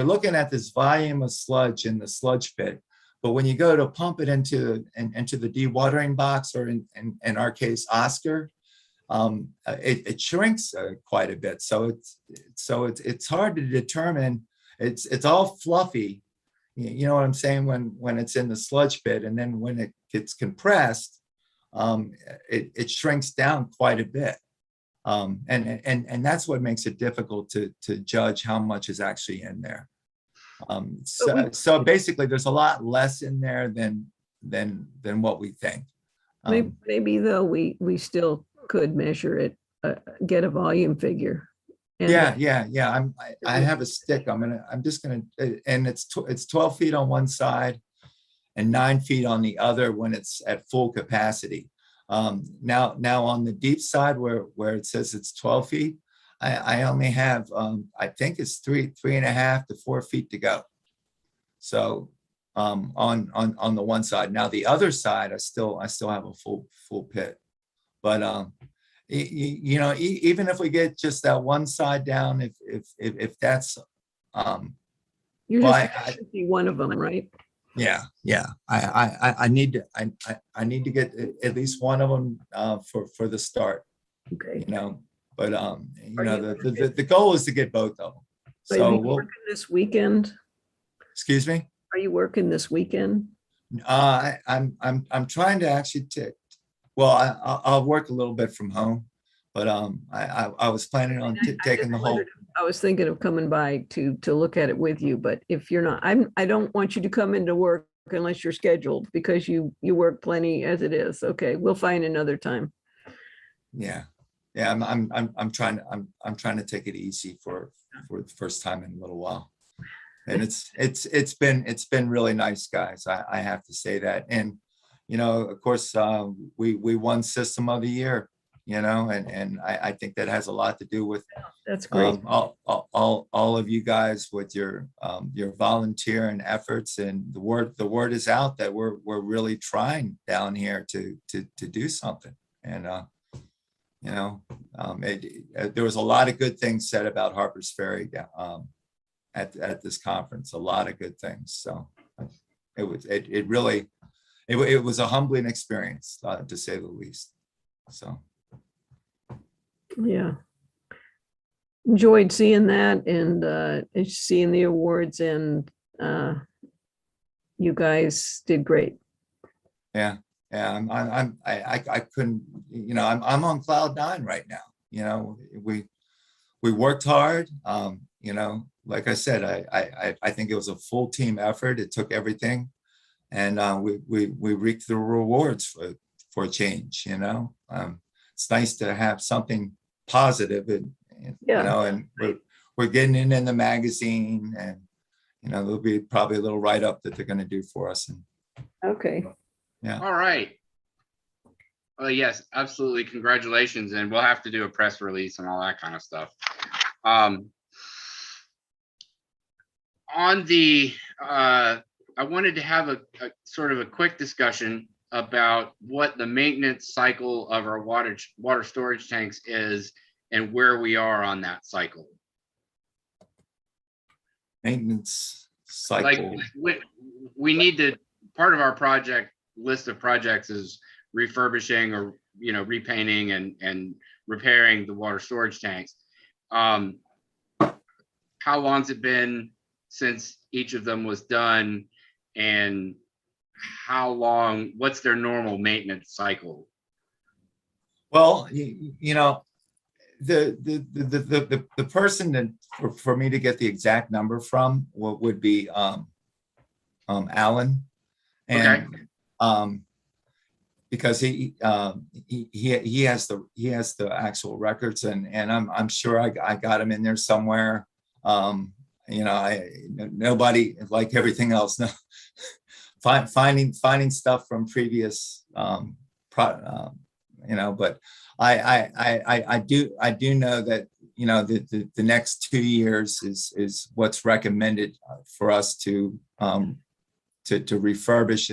looking at this volume of sludge in the sludge pit, but when you go to pump it into the dewatering box, or in our case, Oscar, it shrinks quite a bit. So it's hard to determine. It's all fluffy. You know what I'm saying? When it's in the sludge pit, and then when it gets compressed, it shrinks down quite a bit. And that's what makes it difficult to judge how much is actually in there. So basically, there's a lot less in there than what we think. Maybe though, we still could measure it, get a volume figure. And Yeah. I have a stick. I'm just gonna, and it's 12 feet on one side and 9 feet on the other when it's at full capacity. Now on the deep side where it says it's 12 feet, I only have, I think it's 3.5 to 4 feet to go. So on the one side. Now the other side, I still have a full pit. But even if we get just that one side down, if that's you're well, just see one of them, right? yeah. I need to get at least one of them for the start. Okay. But the goal is to get both of them. So So working this weekend? Excuse me? Are you working this weekend? I'm trying to actually I'll work a little bit from home, but I was planning on taking the whole. I was thinking of coming by to look at it with you, but if you're not, I don't want you to come into work unless you're scheduled, because you work plenty as it is. Okay, we'll find another time. Yeah. I'm trying to take it easy for the first time in a little while, and it's been really nice, guys. I have to say that. And of course, we won System of the Year, and I think that has a lot to do with that's great. All of you guys with your volunteer and efforts, and the word is out that we're really trying down here to do something. And there was a lot of good things said about Harpers Ferry at this conference, a lot of good things. So it was a humbling experience, to say the least. So yeah, enjoyed seeing that and seeing the awards, and you guys did great. Yeah, I couldn't, I'm on cloud 9 right now. We worked hard. Like I said, I think it was a full team effort. It took everything, and we reaped the rewards for a change. It's nice to have something positive, and and we're getting it in the magazine, and there'll be probably a little write-up that they're going to do for us. And okay. Yeah. All right. Yes, absolutely. Congratulations. And we'll have to do a press release and all that kind of stuff. I wanted to have a sort of a quick discussion about what the maintenance cycle of our water storage tanks is and where we are on that cycle. Maintenance cycle. Like we need to, part of our project list of projects is refurbishing or repainting and repairing the water storage tanks. How long's it been since each of them was done, and what's their normal maintenance cycle? Well, the person that for me to get the exact number from would be Alan, and Okay. Because he has the actual records, and I'm sure I got him in there somewhere. Nobody, like everything else, finding stuff from previous but I do know that the next 2 years is what's recommended for us to refurbish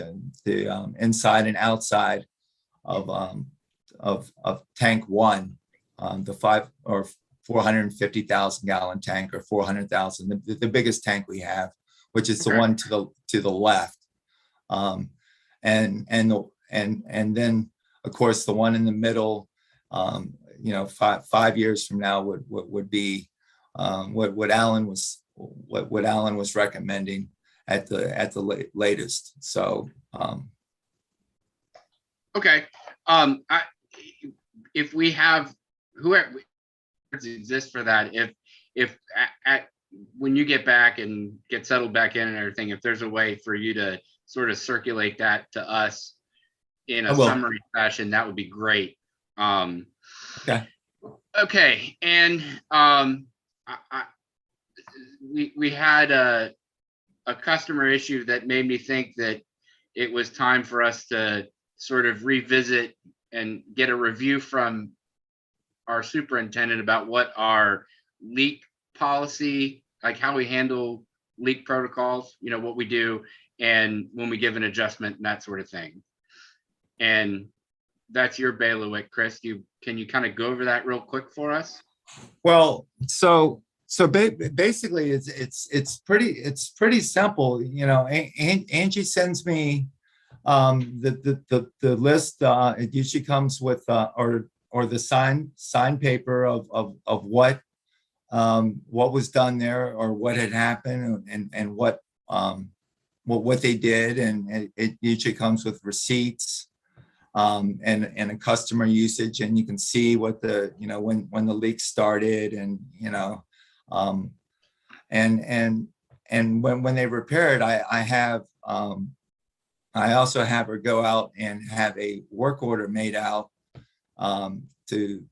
the inside and outside of tank 1 the 450,000 gallon tank, or 400,000, the biggest tank we have, which is the one to the left. And then of course the one in the middle, 5 years from now would be what Alan was recommending at the latest. So Okay. If we have whoever exists for that, if when you get back and get settled back in and everything, if there's a way for you to sort of circulate that to us in a summary fashion, that would be great. Okay. And we had a customer issue that made me think that it was time for us to sort of revisit and get a review from our superintendent about what our leak policy, like how we handle leak protocols, what we do, and when we give an adjustment and that sort of thing. And that's your bailiwick, Chris. Can you kind of go over that real quick for us? Well, so basically it's pretty simple. Angie sends me the list. It usually comes with or the signed paper of what was done there, or what had happened, and what they did, and it usually comes with receipts and a customer usage, and you can see what the when the leak started, and and when they repair it, I also have her go out and have a work order made out to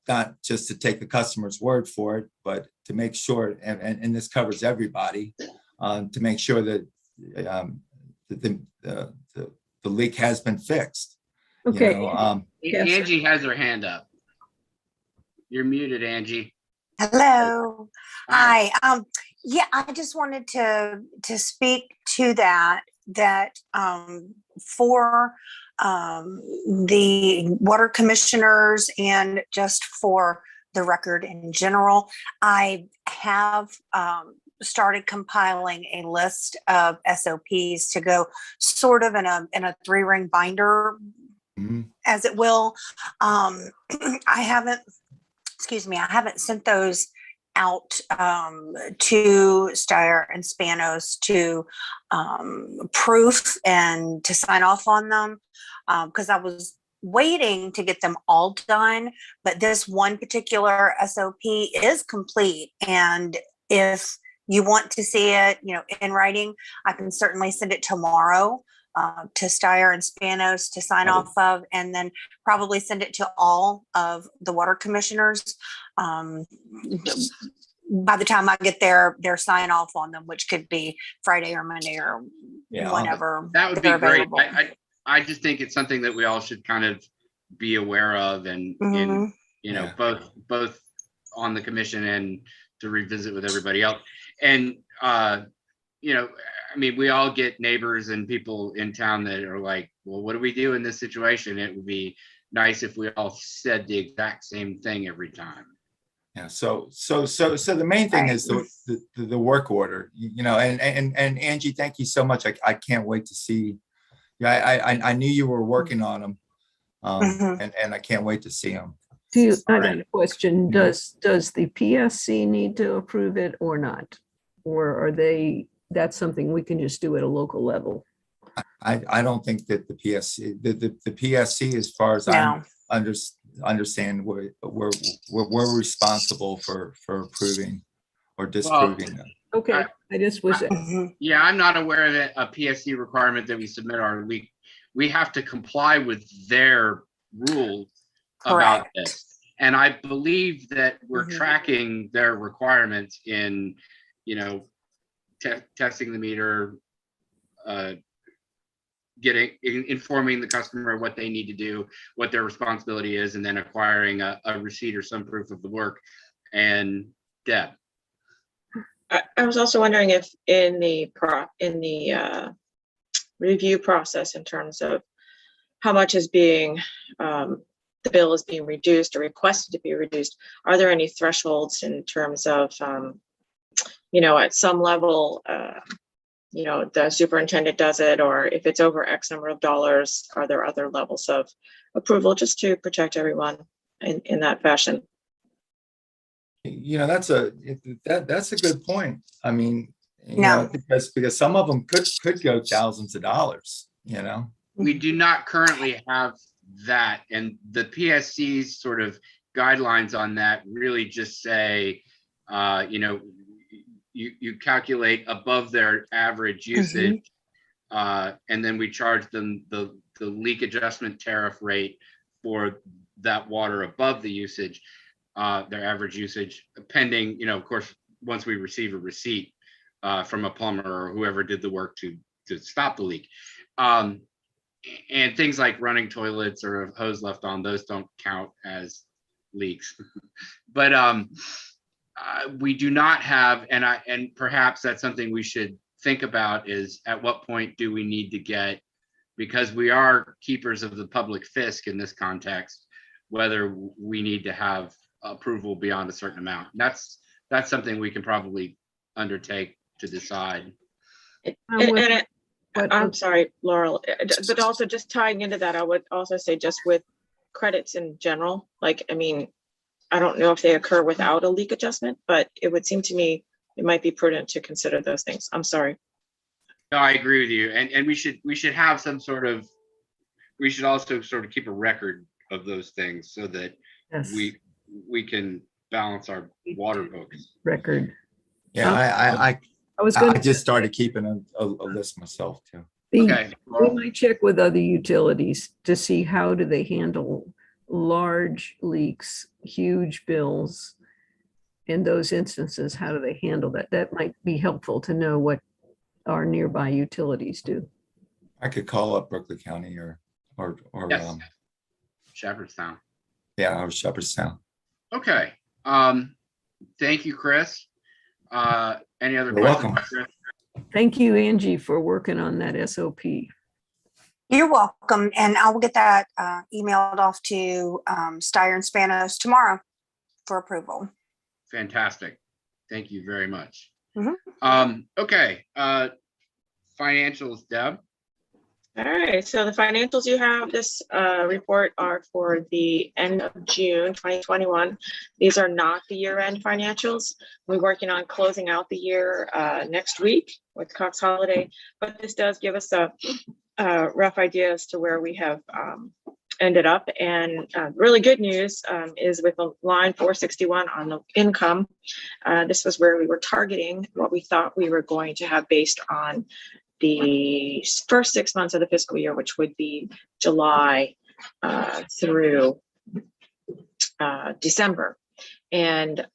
not just to take the customer's word for it, but to make sure, and this covers everybody, to make sure that the leak has been fixed. Okay. Yes. Angie has her hand up. You're muted, Angie. Hello. Hi. Yeah, I just wanted to speak to that for the water commissioners, and just for the record in general, I have started compiling a list of SOPs to go sort of in a 3-ring binder, as it will. I haven't sent those out to Steyer and Spanos to proof and to sign off on them, because I was waiting to get them all done, but this one particular SOP is complete, and if you want to see it in writing, I can certainly send it tomorrow to Steyer and Spanos to sign off of, and then probably send it to all of the water commissioners by the time I get their sign off on them, which could be Friday or Monday or whenever. That would be great. I just think it's something that we all should kind of be aware of, and both on the commission and to revisit with everybody else. And we all get neighbors and people in town that are like, well, what do we do in this situation? It would be nice if we all said the exact same thing every time. Yeah. So the main thing is the work order, and Angie, thank you so much. I can't wait to see. Yeah, I knew you were working on them, and I can't wait to see them. I got a question. Does the PSC need to approve it or not? Or that's something we can just do at a local level? I don't think that the PSC, as far as I understand, we're responsible for approving or disapproving them. Okay, I just was. Yeah, I'm not aware of a PSC requirement that we submit our leak. We have to comply with their rules about this. And I believe that we're tracking their requirements in, testing the meter, informing the customer what they need to do, what their responsibility is, and then acquiring a receipt or some proof of the work. And Deb. I was also wondering if in the review process, in terms of how much is being the bill is being reduced or requested to be reduced, are there any thresholds in terms of, at some level, the superintendent does it, or if it's over X number of dollars, are there other levels of approval just to protect everyone in that fashion? That's a good point. I mean, No. because some of them could go thousands of dollars, We do not currently have that, and the PSC's sort of guidelines on that really just say, you calculate above their average usage, and then we charge them the leak adjustment tariff rate for that water above the usage, their average usage, pending, of course, once we receive a receipt from a plumber or whoever did the work to stop the leak. And things like running toilets or a hose left on, those don't count as leaks. But we do not have, and perhaps that's something we should think about, is at what point do we need to get, because we are keepers of the public fisc in this context, whether we need to have approval beyond a certain amount. That's something we can probably undertake to decide. I'm sorry, Laurel, but also just tying into that, I would also say just with credits in general, I don't know if they occur without a leak adjustment, but it would seem to me it might be prudent to consider those things. I'm sorry. No, I agree with you. And we should have some sort of, we should also sort of keep a record of those things so that Yes. we can balance our water books. Record. Yeah, I just started keeping a list myself too. Okay. We might check with other utilities to see how do they handle large leaks, huge bills. In those instances, how do they handle that? That might be helpful to know what our nearby utilities do. I could call up Berkeley County or Yes. Shepherdstown. or Shepherdstown. Okay. Thank you, Chris. Any other You're questions? welcome. Chris? Thank you, Angie, for working on that SOP. You're welcome. And I will get that emailed off to Steyer and Spanos tomorrow for approval. Fantastic. Thank you very much. Mhm. Okay. Financials, Deb. All right, so the financials you have this report are for the end of June 2021. These are not the year-end financials. We're working on closing out the year next week with Cox Holiday, but this does give us a rough idea as to where we have ended up. And really good news is with line 461 on the income. This was where we were targeting what we thought we were going to have based on the first 6 months of the fiscal year, which would be July through December. And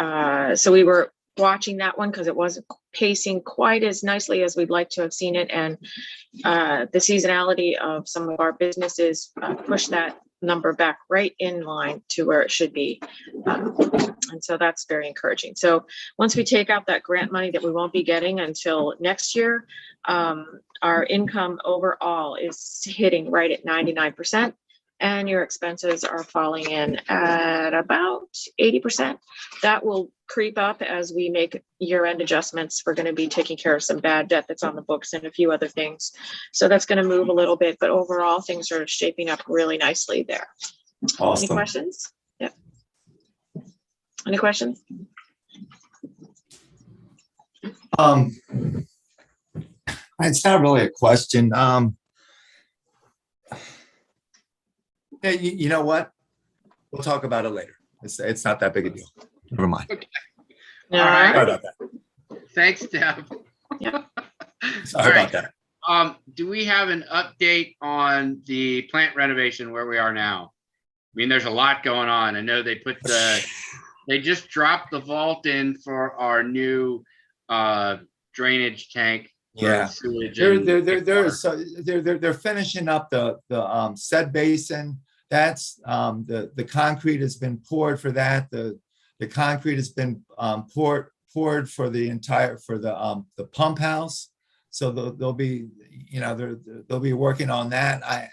so we were watching that one because it wasn't pacing quite as nicely as we'd like to have seen it. And the seasonality of some of our businesses pushed that number back right in line to where it should be. And so that's very encouraging. So once we take out that grant money that we won't be getting until next year, our income overall is hitting right at 99%. And your expenses are falling in at about 80%. That will creep up as we make year-end adjustments. We're going to be taking care of some bad debt that's on the books and a few other things. So that's going to move a little bit, but overall things are shaping up really nicely there. Awesome. Any questions? Yep. Any questions? It's not really a question. Yeah, you know what? We'll talk about it later. It's not that big a deal. Never mind. Okay. All All right. Sorry right. about that. Thanks, Deb. Sorry about that. Do we have an update on the plant renovation where we are now? I mean, there's a lot going on. I know they they just dropped the vault in for our new drainage tank. for Yeah. sewage They're and they're finishing up the set basin. That's the concrete has been poured for that. The concrete has been poured for the pump house. So they'll be they'll be working on that.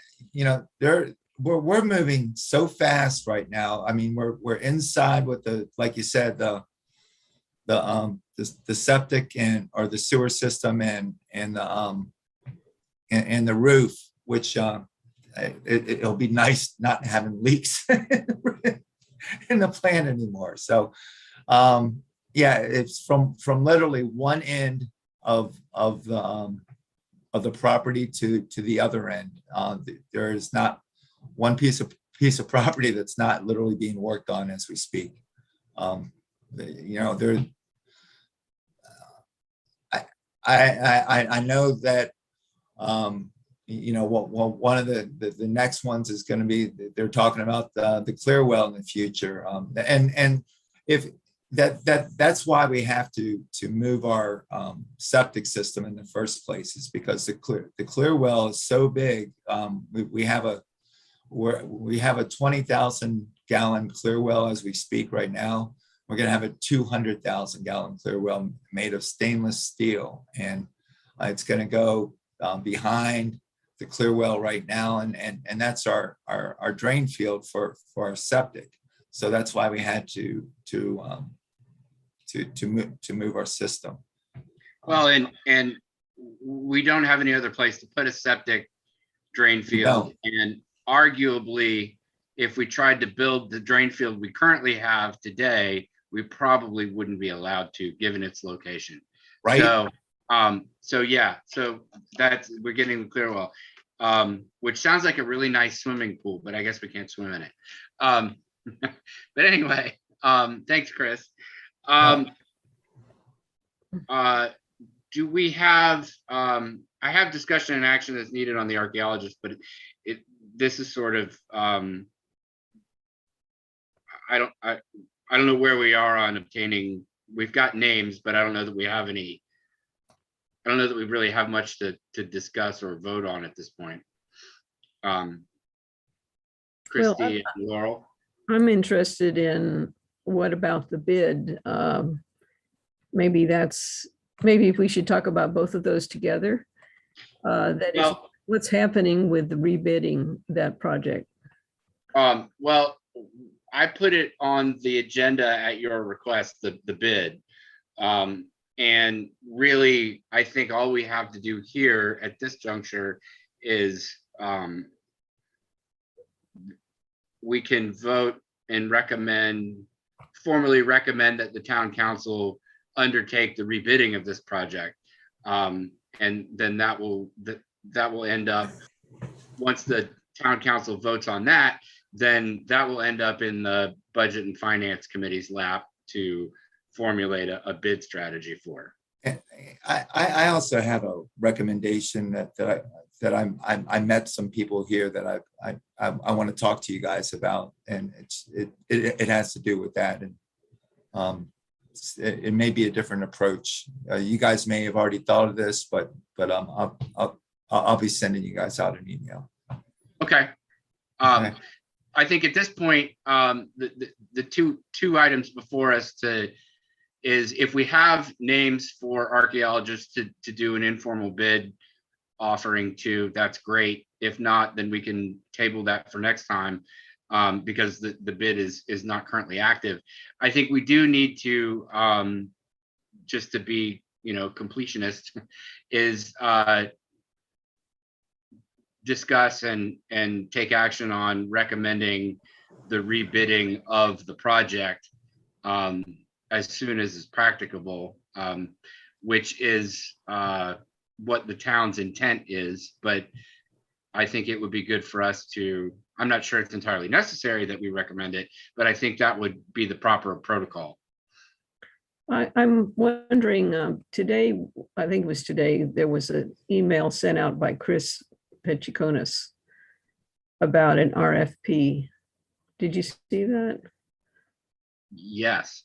we're moving so fast right now. I mean, we're inside with the, like you said, the septic and or the sewer system and the roof, which it'll be nice not having leaks in the plant anymore. So yeah, it's from literally one end of the property to the other end. There is not one piece of property that's not literally being worked on as we speak. You know, there. I know that you know what, well, one of the next ones is going to be, they're talking about the clear well in the future, and if that's why we have to move our septic system in the first place, is because the clear well is so big. We have a 20,000 gallon clear well as we speak right now. We're going to have a 200,000 gallon clear well made of stainless steel, and it's going to go behind the clear well right now, and that's our drain field for our septic. So that's why we had to move our system. Well, and we don't have any other place to put a septic drain field, and arguably, if we tried to build the drain field we currently have today, we probably wouldn't be allowed to, given its location. Right. So yeah, so we're getting the clear well, which sounds like a really nice swimming pool, but I guess we can't swim in it. But anyway, thanks, Chris. Do we have, I have discussion and action that's needed on the archaeologist, but this is sort of, I don't know where we are on obtaining, we've got names, but I don't know that we have any, I don't know that we really have much to discuss or vote on at this point. Christy and Laurel. I'm interested in, what about the bid? Maybe if we should talk about both of those together. That is, what's happening with the rebidding that project? Well, I put it on the agenda at your request, the bid. And really, I think all we have to do here at this juncture is we can vote and formally recommend that the town council undertake the rebidding of this project. And then that will end up, once the town council votes on that, then that will end up in the Budget and Finance Committee's lap to formulate a bid strategy for. I also have a recommendation that I met some people here that I want to talk to you guys about, and it has to do with that, and it may be a different approach. You guys may have already thought of this, but I'll be sending you guys out an email. Okay. Okay. I think at this point, the two items before us is if we have names for archaeologists to do an informal bid offering to, that's great. If not, then we can table that for next time, because the bid is not currently active. I think we do need to, just to be, completionist, is discuss and take action on recommending the rebidding of the project as soon as is practicable, which is what the town's intent is. But I think it would be good for us to, I'm not sure it's entirely necessary that we recommend it, but I think that would be the proper protocol. I'm wondering, today, I think it was today, there was an email sent out by Chris Pechiconis about an RFP. Did you see that? Yes.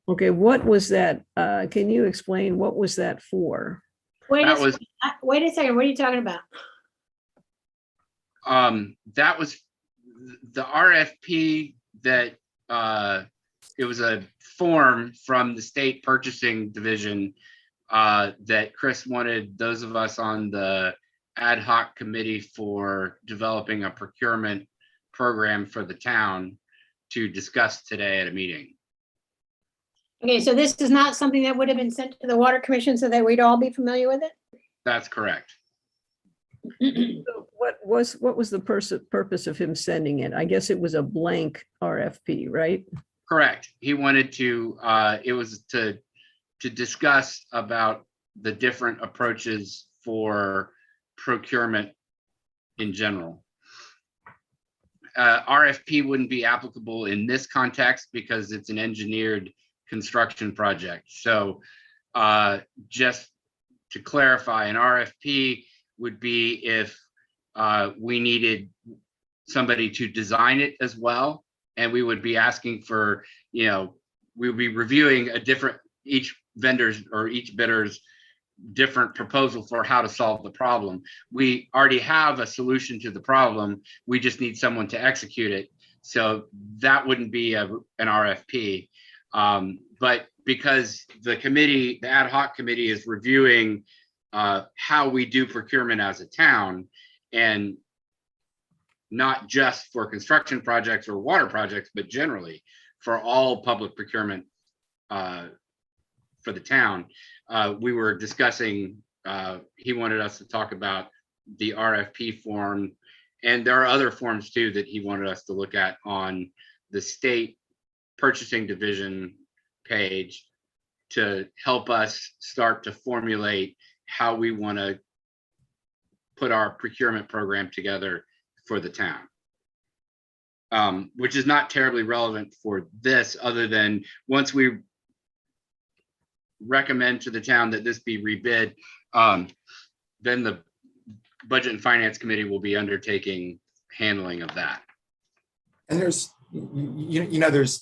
Okay, what was that? Can you explain what was that for? Wait That a was- second, wait a second, what are you talking about? That was the RFP that it was a form from the state purchasing division that Chris wanted those of us on the ad hoc committee for developing a procurement program for the town to discuss today at a meeting. Okay, so this is not something that would have been sent to the Water Commission so that we'd all be familiar with it? That's correct. So what was the purpose of him sending it? I guess it was a blank RFP, right? Correct. He wanted to, it was to discuss about the different approaches for procurement in general. RFP wouldn't be applicable in this context because it's an engineered construction project. So just to clarify, an RFP would be if we needed somebody to design it as well. And we would be asking for, we would be reviewing each vendor's or each bidder's different proposal for how to solve the problem. We already have a solution to the problem. We just need someone to execute it. So that wouldn't be an RFP. But because the ad hoc committee is reviewing how we do procurement as a town, and not just for construction projects or water projects, but generally for all public procurement for the town, we were discussing, he wanted us to talk about the RFP form, and there are other forms too that he wanted us to look at on the state purchasing division page to help us start to formulate how we want to put our procurement program together for the town. Which is not terribly relevant for this, other than once we recommend to the town that this be rebid, then the Budget and Finance Committee will be undertaking handling of that. And there's,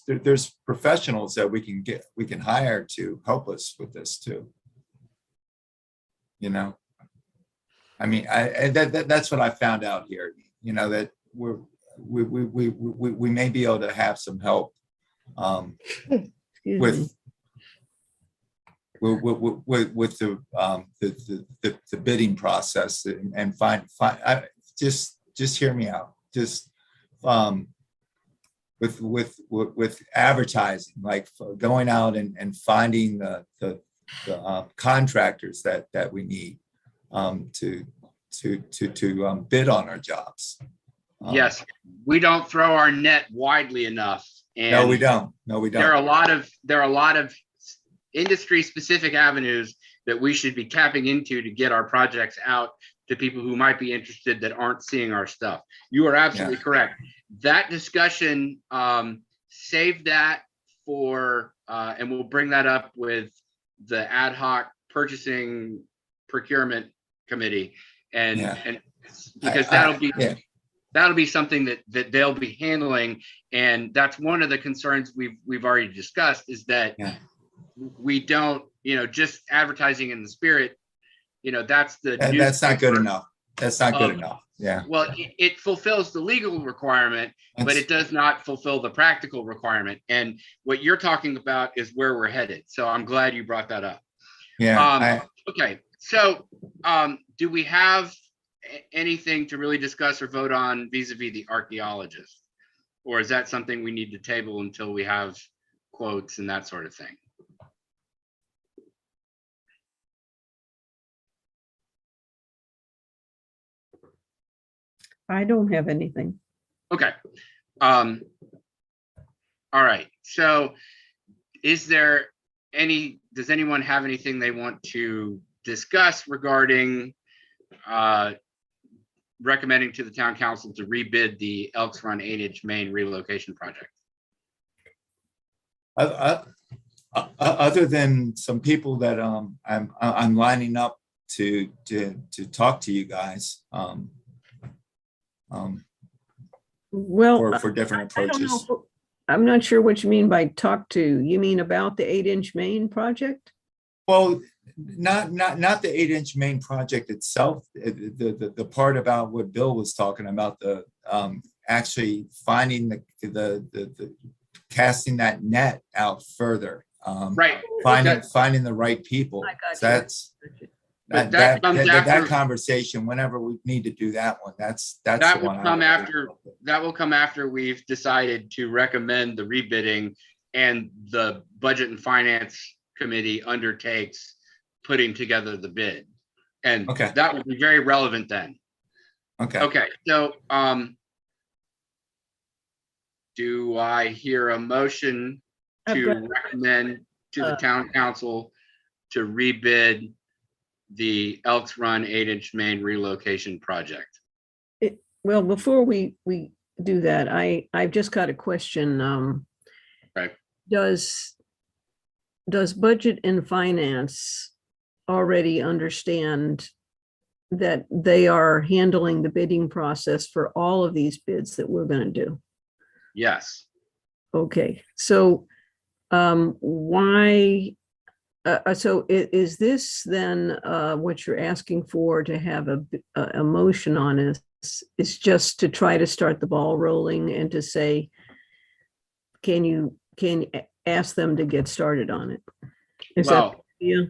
there's professionals that we can hire to help us with this too. I mean, that's what I found out here, that we may be able to have some help with the bidding process and just hear me out. Just with advertising, like going out and finding the contractors that we need to bid on our jobs. Yes, we don't throw our net widely enough. And no, we don't. There are a lot of industry specific avenues that we should be tapping into to get our projects out to people who might be interested that aren't seeing our stuff. You are absolutely correct. That discussion, save that for, and we'll bring that up with the ad hoc purchasing procurement committee, and because that'll be something that they'll be handling, and that's one of the concerns we've already discussed, is that we don't, just advertising in the spirit, that's not good enough. That's not good enough. Yeah. Well, it fulfills the legal requirement, but it does not fulfill the practical requirement. And what you're talking about is where we're headed. So I'm glad you brought that up. Yeah. Okay. So do we have anything to really discuss or vote on vis-a-vis the archaeologist? Or is that something we need to table until we have quotes and that sort of thing? I don't have anything. Okay. All right. So does anyone have anything they want to discuss regarding recommending to the town council to rebid the Elks Run 8-inch main relocation project? Other than some people that I'm lining up to talk to you guys Well, for different I don't approaches. know. I'm not sure what you mean by talk to. You mean about the 8-inch main project? Well, not the 8-inch main project itself. The part about what Bill was talking about, the actually finding the casting that net out further. Right. Finding the right people. I got you. That's But that comes that after, conversation, whenever we need to do that one, that's that the will one. come after, that will come after we've decided to recommend the rebidding and the Budget and Finance Committee undertakes putting together the bid. And Okay. that will be very relevant then. Okay. Okay, so, do I hear a motion I've to got- recommend to the town council to rebid the Elks Run 8-inch main relocation project? Well, before we do that, I've just got a question. Right. Does Budget and Finance already understand that they are handling the bidding process for all of these bids that we're going to do? Yes. Okay, so why, so is this then what you're asking for to have a motion on is just to try to start the ball rolling and to say, can you ask them to get started on it? Is that, Well, yeah,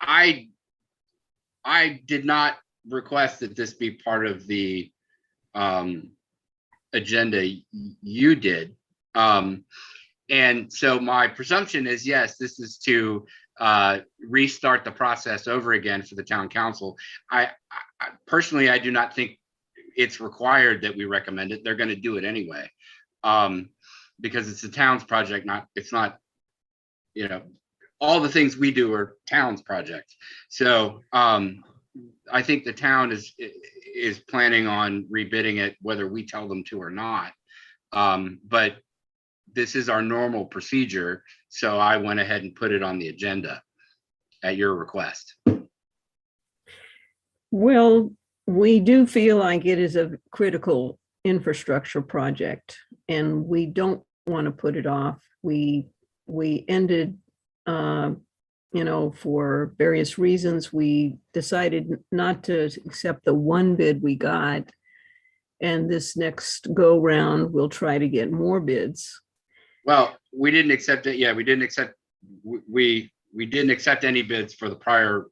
I did not request that this be part of the agenda. You did. And so my presumption is, yes, this is to restart the process over again for the town council. I personally, I do not think it's required that we recommend it. They're going to do it anyway, because it's the town's project, it's not, you know, all the things we do are town's projects. So I think the town is planning on rebidding it, whether we tell them to or not. But this is our normal procedure. So I went ahead and put it on the agenda at your request. well, we do feel like it is a critical infrastructure project and we don't want to put it off. We ended, for various reasons, we decided not to accept the one bid we got. And this next go round, we'll try to get more bids. Well, we didn't accept it. Yeah, we didn't accept any bids for the prior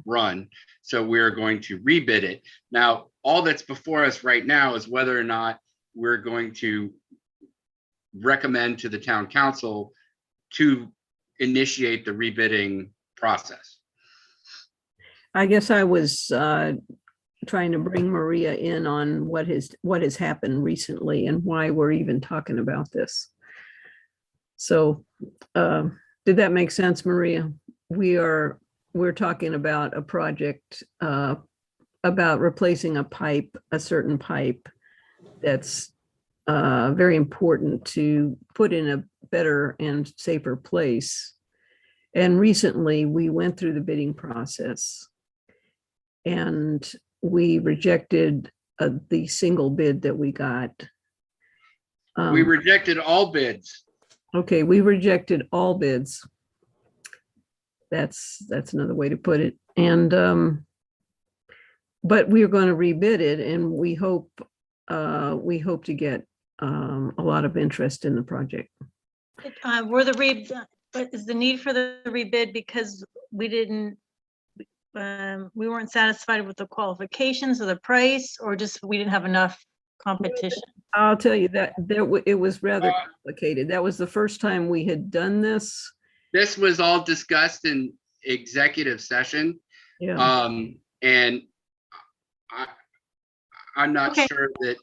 run. So we're going to rebid it. Now, all that's before us right now is whether or not we're going to recommend to the town council to initiate the rebidding process. I guess I was trying to bring Maria in on what has happened recently and why we're even talking about this. So did that make sense, Maria? We're talking about a project about replacing a certain pipe that's very important to put in a better and safer place. And recently we went through the bidding process and we rejected the single bid that we got. We rejected all bids. Okay, we rejected all bids. That's another way to put it. And but we're going to rebid it, and we hope to get a lot of interest in the project. But is the need for the rebid because we weren't satisfied with the qualifications or the price, or just we didn't have enough competition? I'll tell you that it was rather complicated. That was the first time we had done this. This was all discussed in executive session. Yeah. And I'm not Okay. sure that,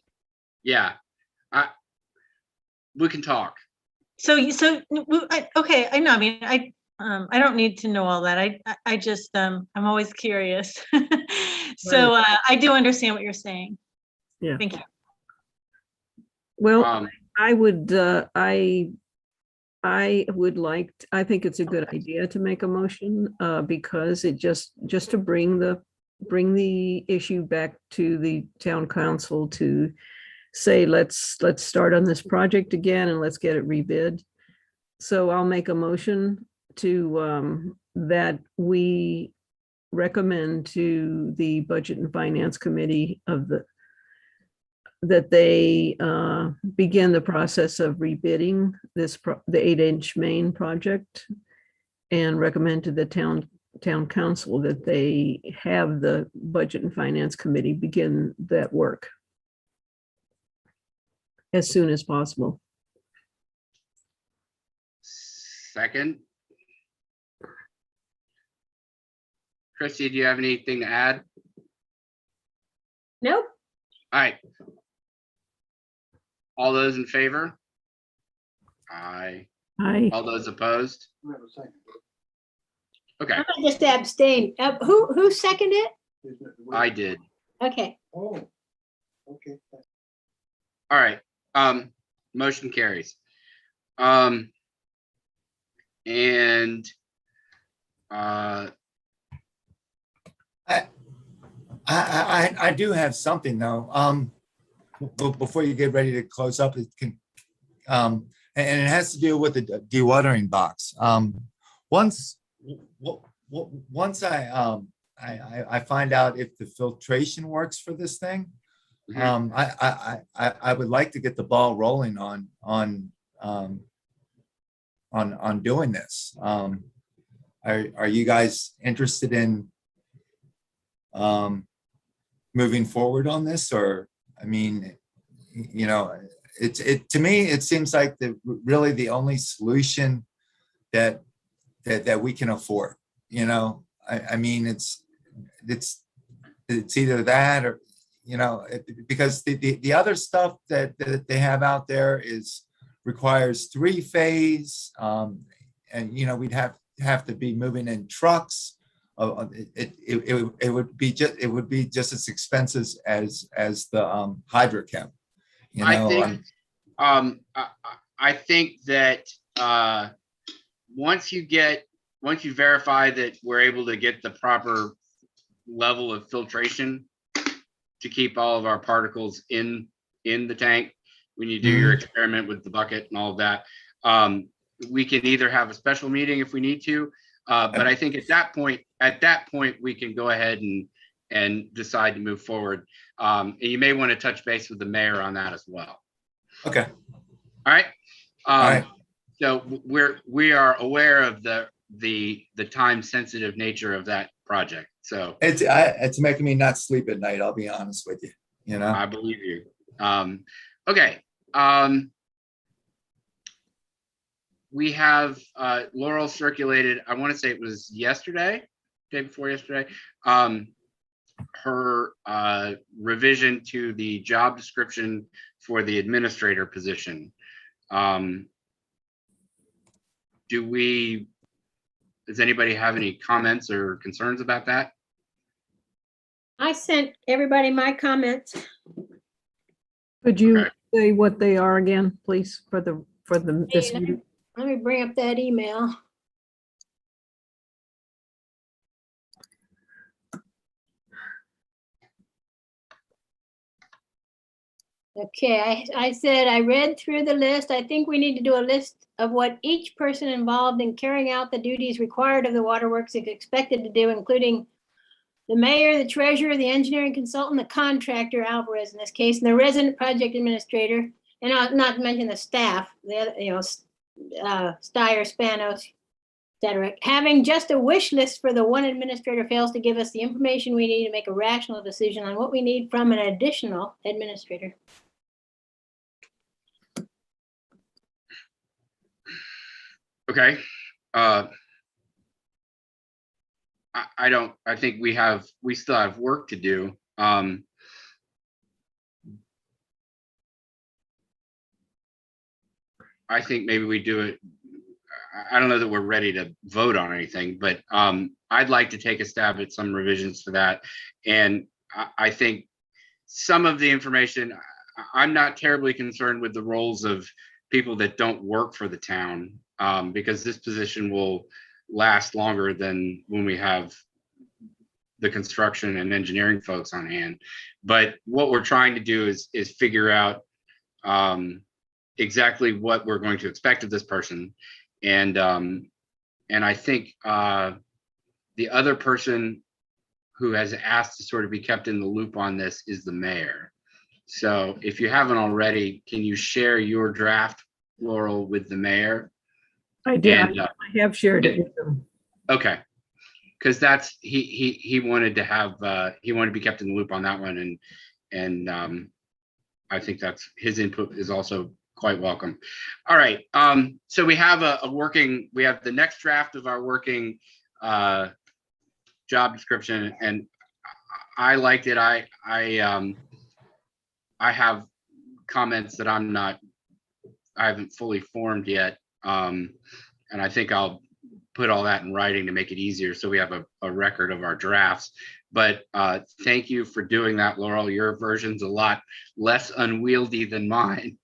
yeah, we can talk. Okay, I know, I mean, I don't need to know all that. I just, I'm always curious. So I do understand what you're saying. Yeah. Thank you. Well, I think it's a good idea to make a motion because it just to bring the issue back to the town council to say, let's start on this project again and let's get it rebid. So I'll make a motion to that we recommend to the Budget and Finance Committee that they begin the process of rebidding the 8-inch main project and recommend to the town town council that they have the Budget and Finance Committee begin that work as soon as possible. Second. Christie, do you have anything to add? Nope. All right. All those in favor? Aye. All those opposed? Okay, I'm gonna just abstain. Who seconded it? I did. Okay. Oh, okay. All right, motion carries. And I do have something though. Before you get ready to close up, it can, and it has to do with the dewatering box. Once I find out if the filtration works for this thing, I would like to get the ball rolling on doing this. Are you guys interested in moving forward on this? Or, I mean, you know, to me, it seems like really the only solution that we can afford, you know. I mean, it's either that or, you know, because the other stuff that they have out there requires 3-phase, and, you know, we'd have to be moving in trucks. It would be just as expensive as the hydrochem. You know, I think that once you verify that we're able to get the proper level of filtration to keep all of our particles in the tank, when you do your experiment with the bucket and all of that, we can either have a special meeting if we need to, but I think at that point we can go ahead and decide to move forward. And you may want to touch base with the mayor on that as well. okay. All right. All right. So we are aware of the time sensitive nature of that project. So It's making me not sleep at night. I'll be honest with you. You know. I believe you. Okay. We have Laurel circulated, I want to say it was yesterday, day before yesterday, her revision to the job description for the administrator position. Does anybody have any comments or concerns about that? I sent everybody my comments. Could you Okay. say what they are again, please, for this Hey, meeting? Let me bring up that email. Okay, I said I read through the list. I think we need to do a list of what each person involved in carrying out the duties required of the waterworks is expected to do, including the mayor, the treasurer, the engineering consultant, the contractor, Alvarez in this case, and the resident project administrator, and not to mention the staff, the other, you know, Steyer, Spanos, et cetera. Having just a wish list for the one administrator fails to give us the information we need to make a rational decision on what we need from an additional administrator. Okay. I think we still have work to do. I think maybe we do it. I don't know that we're ready to vote on anything, but I'd like to take a stab at some revisions for that. And I think some of the information, I'm not terribly concerned with the roles of people that don't work for the town, because this position will last longer than when we have the construction and engineering folks on hand. But what we're trying to do is figure out exactly what we're going to expect of this person. And I think the other person who has asked to sort of be kept in the loop on this is the mayor. So if you haven't already, can you share your draft, Laurel, with the mayor? I did. And, I have shared it with them. okay, because that's he wanted to have he wanted to be kept in the loop on that one, and I think that's his input is also quite welcome. All right, so we have we have the next draft of our working job description, and I liked it. I have comments that I haven't fully formed yet, and I think I'll put all that in writing to make it easier, so we have a record of our drafts. But thank you for doing that, Laurel. Your version's a lot less unwieldy than mine.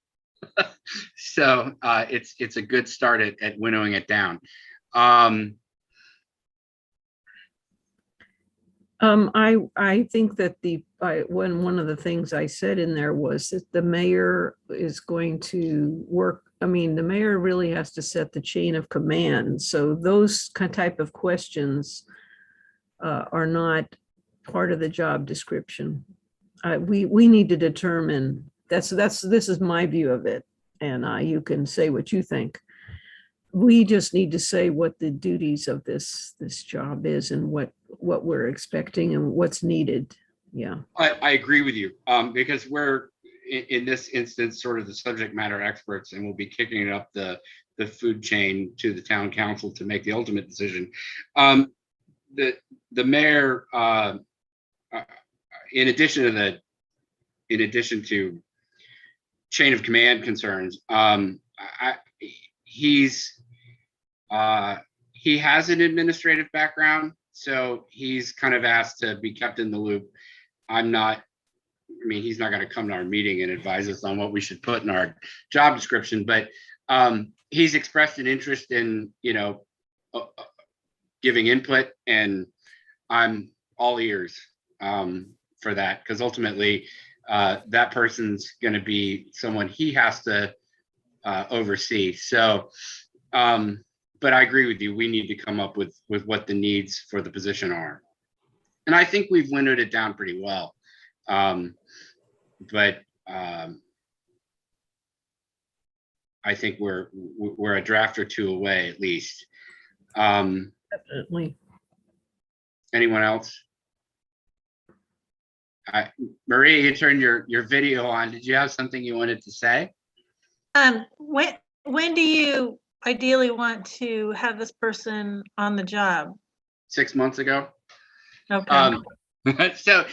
So it's a good start at winnowing it down. I think that one of the things I said in there was that the mayor is going to work. I mean, the mayor really has to set the chain of command. So those type of questions are not part of the job description. We need to determine, this is my view of it, and you can say what you think. We just need to say what the duties of this job is and what we're expecting and what's needed. Yeah. I agree with you, because we're in this instance sort of the subject matter experts, and we'll be kicking it up the food chain to the town council to make the ultimate decision. The mayor, in addition to chain of command concerns, he has an administrative background, so he's kind of asked to be kept in the loop. He's not going to come to our meeting and advise us on what we should put in our job description, but he's expressed an interest in, giving input, and I'm all ears for that, because ultimately that person's going to be someone he has to oversee. So, but I agree with you. We need to come up with what the needs for the position are. And I think we've winnowed it down pretty well. But I think we're a draft or two away at least. Definitely. Anyone else? Maria, you turned your video on. Did you have something you wanted to say? When do you ideally want to have this person on the job? 6 months ago. Okay. So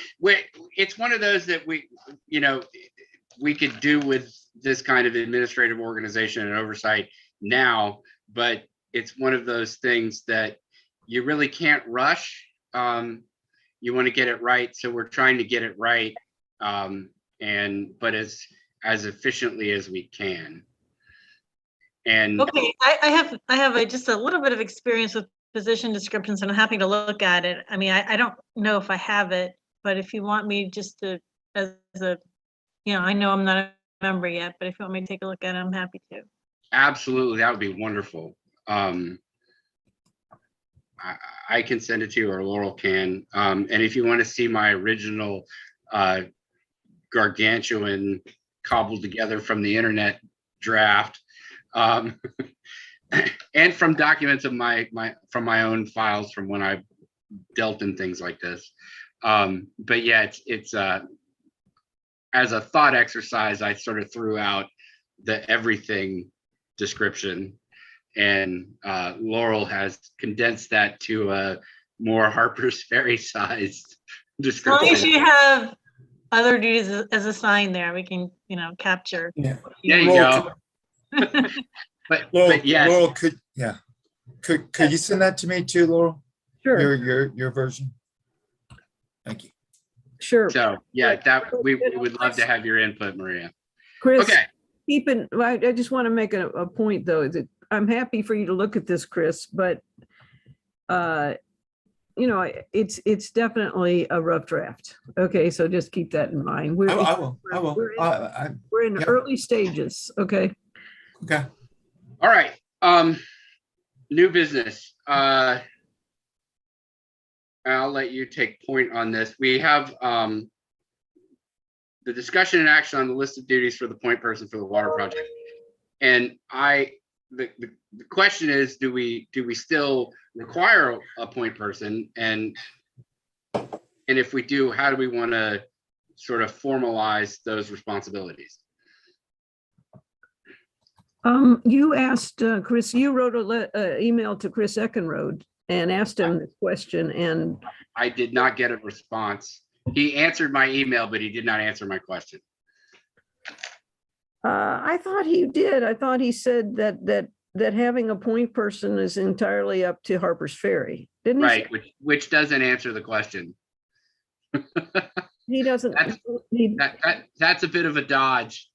it's one of those that we could do with this kind of administrative organization and oversight now, but it's one of those things that you really can't rush. You want to get it right, so we're trying to get it right, but as efficiently as we can. And okay, I have just a little bit of experience with position descriptions, and I'm happy to look at it. I mean, I don't know if I have it, but if you want me just to, I know I'm not a member yet, but if you want me to take a look at it, I'm happy to. Absolutely, that would be wonderful. I can send it to you, or Laurel can. And if you want to see my original gargantuan cobbled together from the internet draft, and from documents of from my own files from when I dealt in things like this. But yeah, it's as a thought exercise, I sort of threw out the everything description, and Laurel has condensed that to a more Harper's Ferry sized description. As long as you have other duties as assigned there, we can, capture. Yeah. There you go. But yes. Laurel, could you send that to me too, Laurel? Sure. Your version. Thank you. Sure. So yeah, we would love to have your input, Maria. Chris, Okay. I just want to make a point though, that I'm happy for you to look at this, Chris, but it's definitely a rough draft. Okay, so just keep that in mind. I will. We're in Yep. early stages. Okay. Okay. All right. New business. I'll let you take point on this. We have the discussion and action on the list of duties for the point person for the water project. And the question is, do we still require a point person? And if we do, how do we want to sort of formalize those responsibilities? You asked Chris, you wrote a email to Chris Eckenrode and asked him this question, and I did not get a response. He answered my email, but he did not answer my question. I thought he did. I thought he said that having a point person is entirely up to Harper's Ferry, didn't he? Right, which doesn't answer the question. He doesn't. That's a bit of a dodge.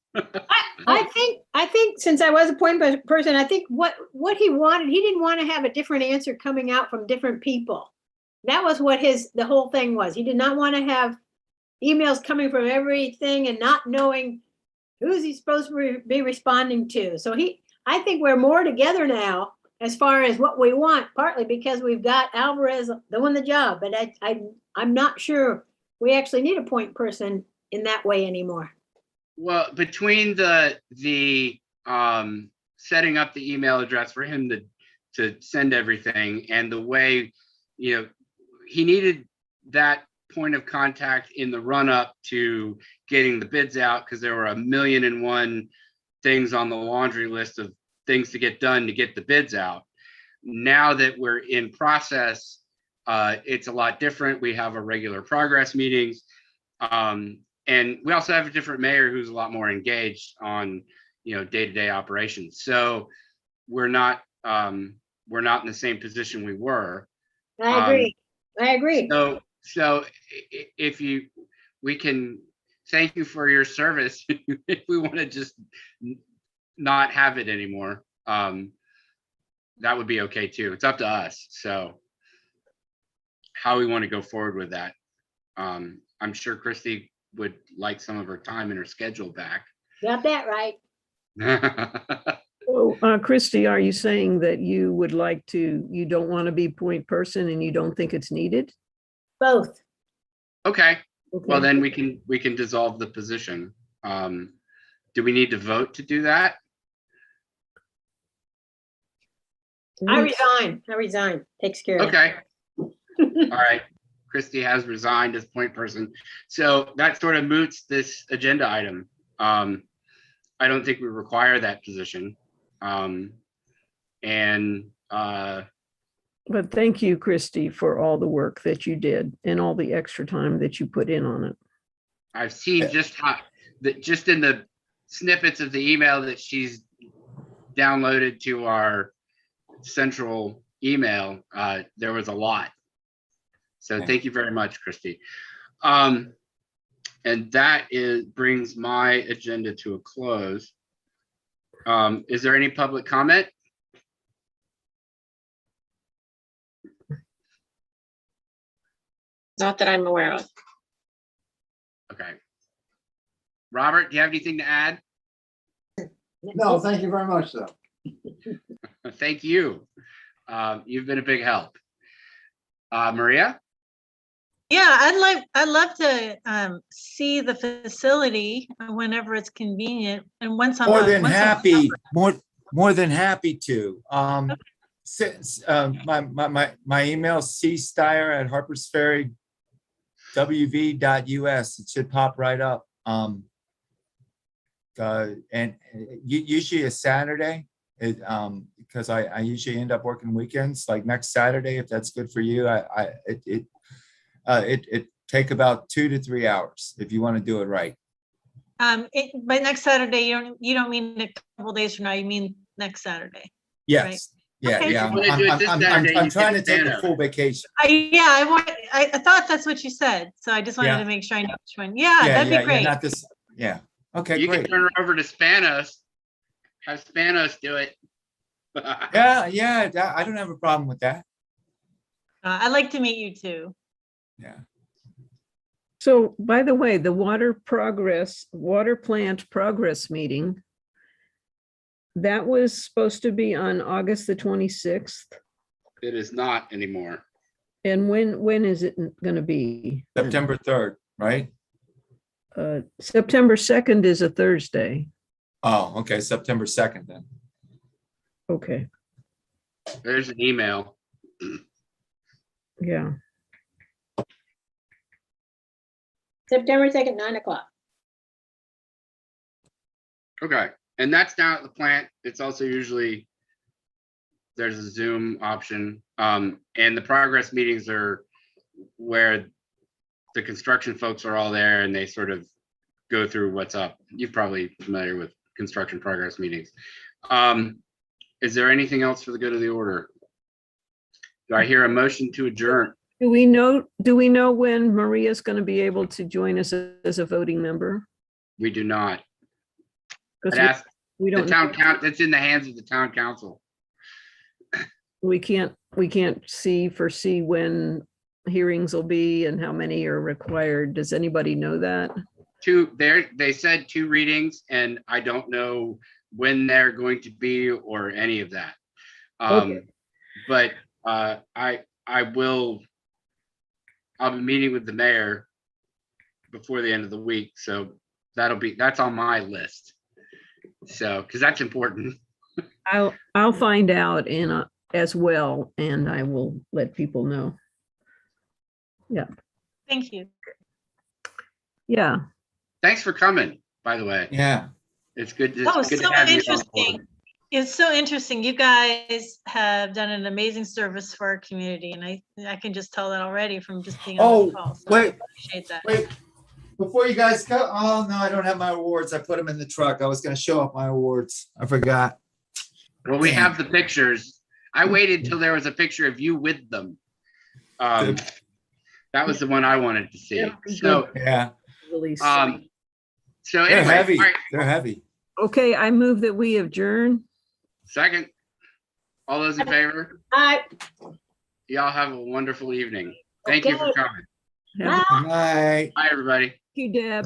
I think since I was a point person, I think what he wanted, he didn't want to have a different answer coming out from different people. That was what the whole thing was. He did not want to have emails coming from everything and not knowing who's he supposed to be responding to. So I think we're more together now as far as what we want, partly because we've got Alvarez doing the job, but I'm not sure we actually need a point person in that way anymore. Well, between the setting up the email address for him to send everything and the way, he needed that point of contact in the run up to getting the bids out, because there were 1,000,001 things on the laundry list of things to get done to get the bids out. Now that we're in process, it's a lot different. We have a regular progress meetings. And we also have a different mayor who's a lot more engaged on, day-to-day operations. So we're not in the same position we were. I agree. So we can thank you for your service. If we want to just not have it anymore, that would be okay too. It's up to us. So how we want to go forward with that. I'm sure Christy would like some of her time and her schedule back. Got that right. Oh, Christy, are you saying that you don't want to be point person and you don't think it's needed? Both. Okay. Well, then we can dissolve the position. Do we need to vote to do that? I resign. Takes care of it. Okay. All right. Christy has resigned as point person. So that sort of moots this agenda item. I don't think we require that position. But thank you, Christy, for all the work that you did and all the extra time that you put in on it. I've seen just in the snippets of the email that she's downloaded to our central email, there was a lot. So thank you very much, Christy. And that brings my agenda to a close. Is there any public comment? Not that I'm aware of. Okay. Robert, do you have anything to add? No, thank you very much, though. Thank you. You've been a big help. Maria? Yeah, I'd love to see the facility whenever it's convenient. And once I'm More than happy to. Since my email is csteyer@harpersferrywv.us. It should pop right up. And usually a Saturday, because I usually end up working weekends, like next Saturday, if that's good for you. It take about 2 to 3 hours if you want to do it right. By next Saturday, you don't mean a couple days from now, you mean next Saturday. Yes. Right. Yeah, Okay. yeah. If you wanna do it this Saturday, I'm you trying to can take stand a up. full vacation. I thought that's what you said. So I just wanted Yeah. to make sure I know which one. Yeah, that'd be great. Not this. Yeah. Okay, You great. can turn her over to Spanos. Have Spanos do it. Yeah. I don't have a problem with that. I'd like to meet you too. Yeah. So, by the way, the water plant progress meeting, that was supposed to be on August the 26th. It is not anymore. And when is it going to be? September 3rd, right? September 2nd is a Thursday. Oh, okay. September 2nd then. Okay, There's an email. yeah. September 2nd, 9 o'clock. Okay, and that's down at the plant. It's also usually, there's a Zoom option. And the progress meetings are where the construction folks are all there and they sort of go through what's up. You're probably familiar with construction progress meetings. Is there anything else for the good of the order? Do I hear a motion to adjourn? Do we know when Maria's going to be able to join us as a voting member? We do not. 'Cause I'd ask we the don't, town count, that's in the hands of the town council. we can't foresee when hearings will be and how many are required. Does anybody know that? They said 2 readings and I don't know when they're going to be or any of that. Okay. But I'll be meeting with the mayor before the end of the week. So that's on my list. So, because that's important. I'll find out as well, and I will let people know. Thank you. Yeah, Thanks for coming, by the way. Yeah. It's good. Oh, It's good so to have you on interesting. board. It's so interesting. You guys have done an amazing service for our community, and I can just tell that already from just being on Oh, the call. So I wait, appreciate that. wait. Before you guys go, oh no, I don't have my awards. I put them in the truck. I was gonna show off my awards. I forgot. Well, we have the pictures. I waited till there was a picture of you with them. That was the one I wanted to see. That'll be So, good. Release. so They're anyway, heavy. all right, They're heavy. Okay, I move that we adjourn. second. All those in favor? Aye. Y'all have a wonderful evening. Thank you for Okay. coming. Have a- Bye. Good night. Bye, everybody. Thank you, Deb.